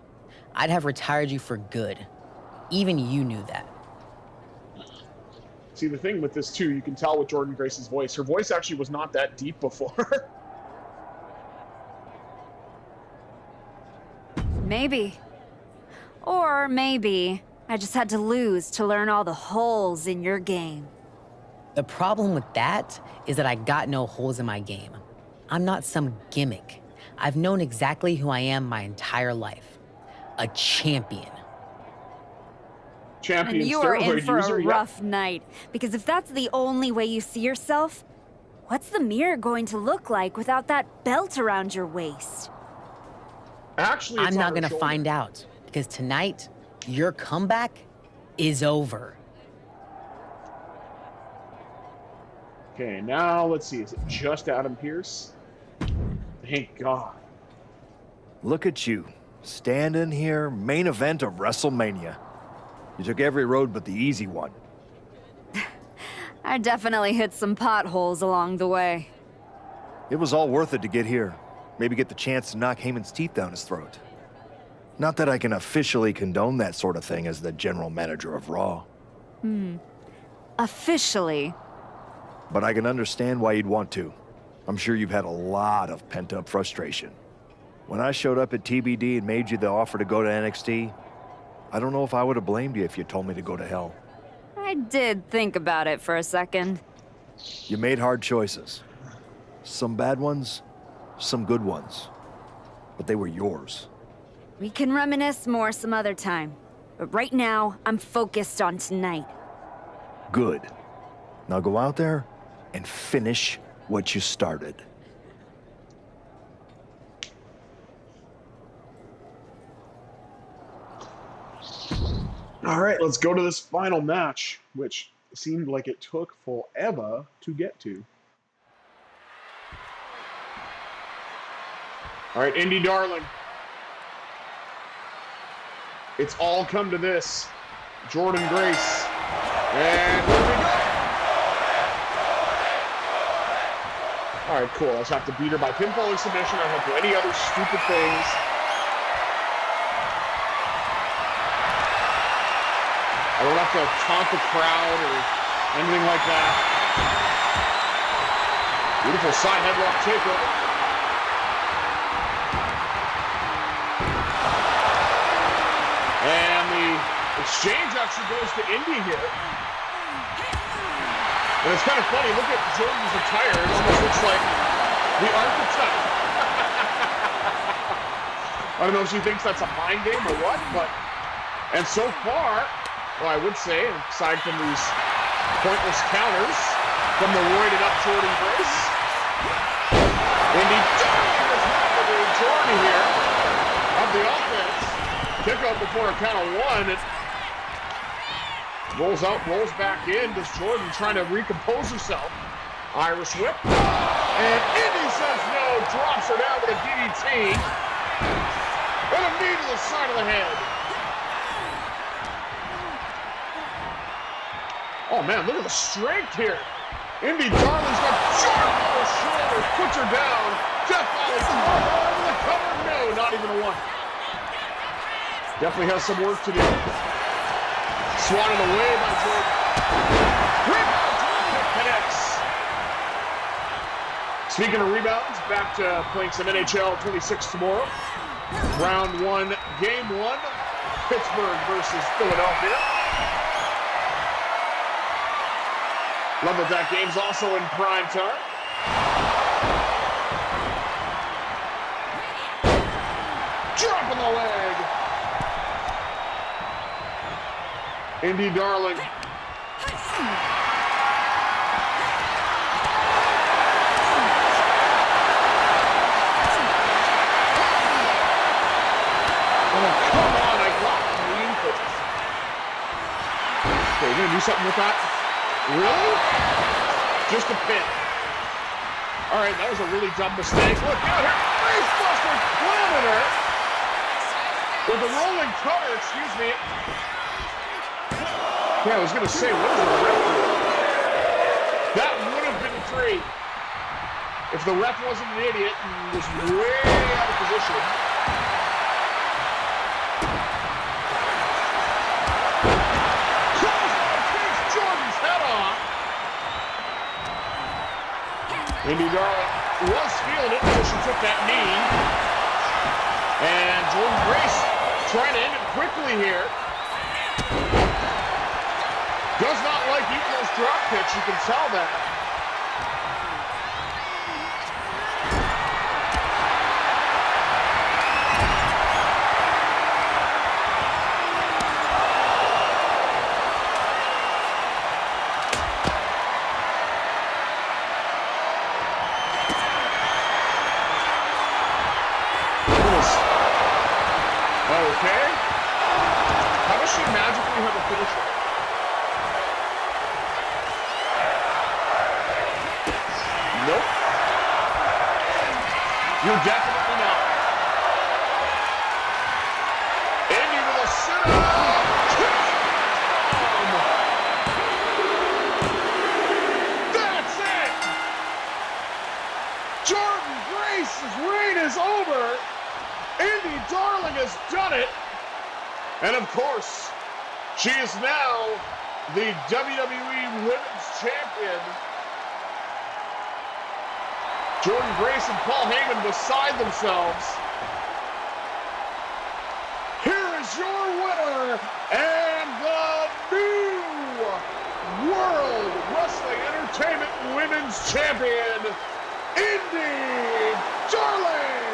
I'd have retired you for good. Even you knew that. See, the thing with this, too, you can tell with Jordyne Grace's voice. Her voice actually was not that deep before. Maybe. Or maybe I just had to lose to learn all the holes in your game. The problem with that is that I got no holes in my game. I'm not some gimmick. I've known exactly who I am my entire life. A champion. Champion And you are in steroid for user, a yeah. rough night. Because if that's the only way you see yourself, what's the mirror going to look like without that belt around your waist? Actually, it's I'm not on her gonna shoulder. find out. Because tonight, your comeback is over. Okay, now let's see. Is it just Adam Pearce? Thank God. Look at you, standing here, main event of WrestleMania. You took every road but the easy one. I definitely hit some potholes along the way. It was all worth it to get here. Maybe get the chance to knock Heyman's teeth down his throat. Not that I can officially condone that sort of thing as the general manager of Raw. Officially. But I can understand why you'd want to. I'm sure you've had a lot of pent-up frustration. When I showed up at TBD and made you the offer to go to NXT, I don't know if I would have blamed you if you told me to go to hell. I did think about it for a second. You made hard choices. Some bad ones, some good ones. But they were yours. We can reminisce more some other time. But right now, I'm focused on tonight. Good. Now go out there and finish what you started. All right, let's go to this final match, which seemed like it took forever to get to. All right, Indy darling. It's all come to this. Jordyne Grace. And here we go. All right, cool. I just have to beat her by pinfall or submission. I won't do any other stupid things. I don't have to taunt the crowd or anything like that. Beautiful side headlock takeover. And the exchange actually goes to Indy here. And it's kind of funny. Look at Jordan's attire. It almost looks like The archetype. I don't know if she thinks that's a mind game or what, but... And so far, well, I would say, aside from these pointless counters from the roided up Jordyne Grace, Indy Darling is rapidly Jordan here of the offense. Kick out before a count of one. It rolls out, rolls back in. Does Jordan trying to recompose herself? Irish whip. And Indy says no, drops her down with a DDT. And a knee to the side of the head. Oh man, look at the strength here. Indy Darling's got Jordan on her shoulders, puts her down. Death Valley over the cover. No, not even a one. Definitely has some work to do. Swatted away by Jordan. Rebound, Jordan connects. Speaking of rebounds, back to playing some NHL 26 tomorrow. Round one, game one, Pittsburgh versus Philadelphia. Love that that game's also in prime time. Dropping the leg. Indy Darling. Oh, come on, I got clean for this. Okay, you're gonna do something with that? Really? Just a pin. All right, that was a really dumb mistake. Look out here. Facebuster planted her. With a rolling cutter, excuse me. Yeah, I was going to say, what is the ref doing? That would have been 3. If the ref wasn't an idiot and was way out of position. Indy Darling was feeling it until she took that knee. And Jordyne Grace trying to end it quickly here. Does not like eating those drop kicks, you can tell that. Okay. How does she magically have a finisher? Nope. You're definitely not. Indy with a sit-up. That's it. Jordyne Grace's reign is over. Indy Darling has done it. And of course, she is now the WWE Women's Champion. Jordyne Grace and Paul Heyman beside themselves. Here is your winner and the new World Wrestling Entertainment Women's Champion, Indy Darling.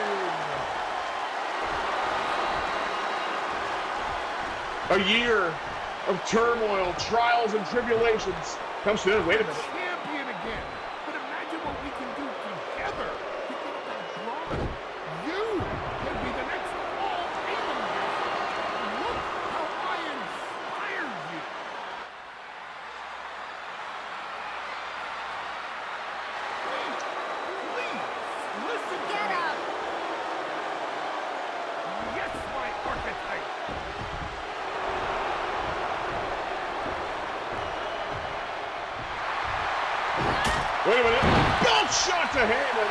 A year of turmoil, trials, and tribulations comes to an end. Wait a minute. Champion again. But imagine what we can do together to get that drama. You can be the next Paul Heyman guy. Look how I inspired you. Please, listen to me. Yes, my archetype. Wait a minute. Belt shot to Heyman.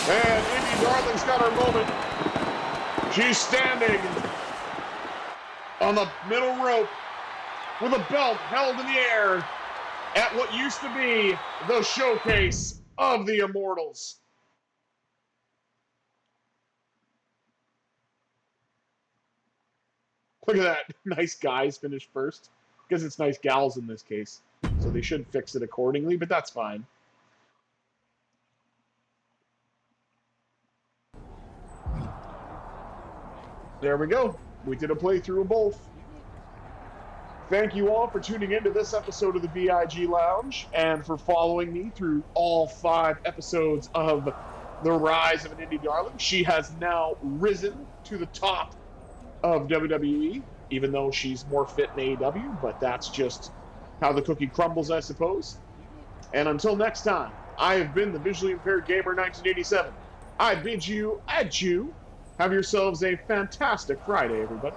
And Indy Darling's got her moment. She's standing on the middle rope with a belt held in the air at what used to be the showcase of the Immortals. Look at that. Nice guys finished first. Because it's nice gals in this case. So they should fix it accordingly, but that's fine. There we go. We did a playthrough of both. Thank you all for tuning into this episode of the VIG Lounge and for following me through all 5 episodes of The Rise of an Indie Darling. She has now risen to the top of WWE, even though she's more fit in AEW, but that's just how the cookie crumbles, I suppose. And until next time, I have been the Visually Impaired Gamer 1987. I bid you adieu. Have yourselves a fantastic Friday, everybody.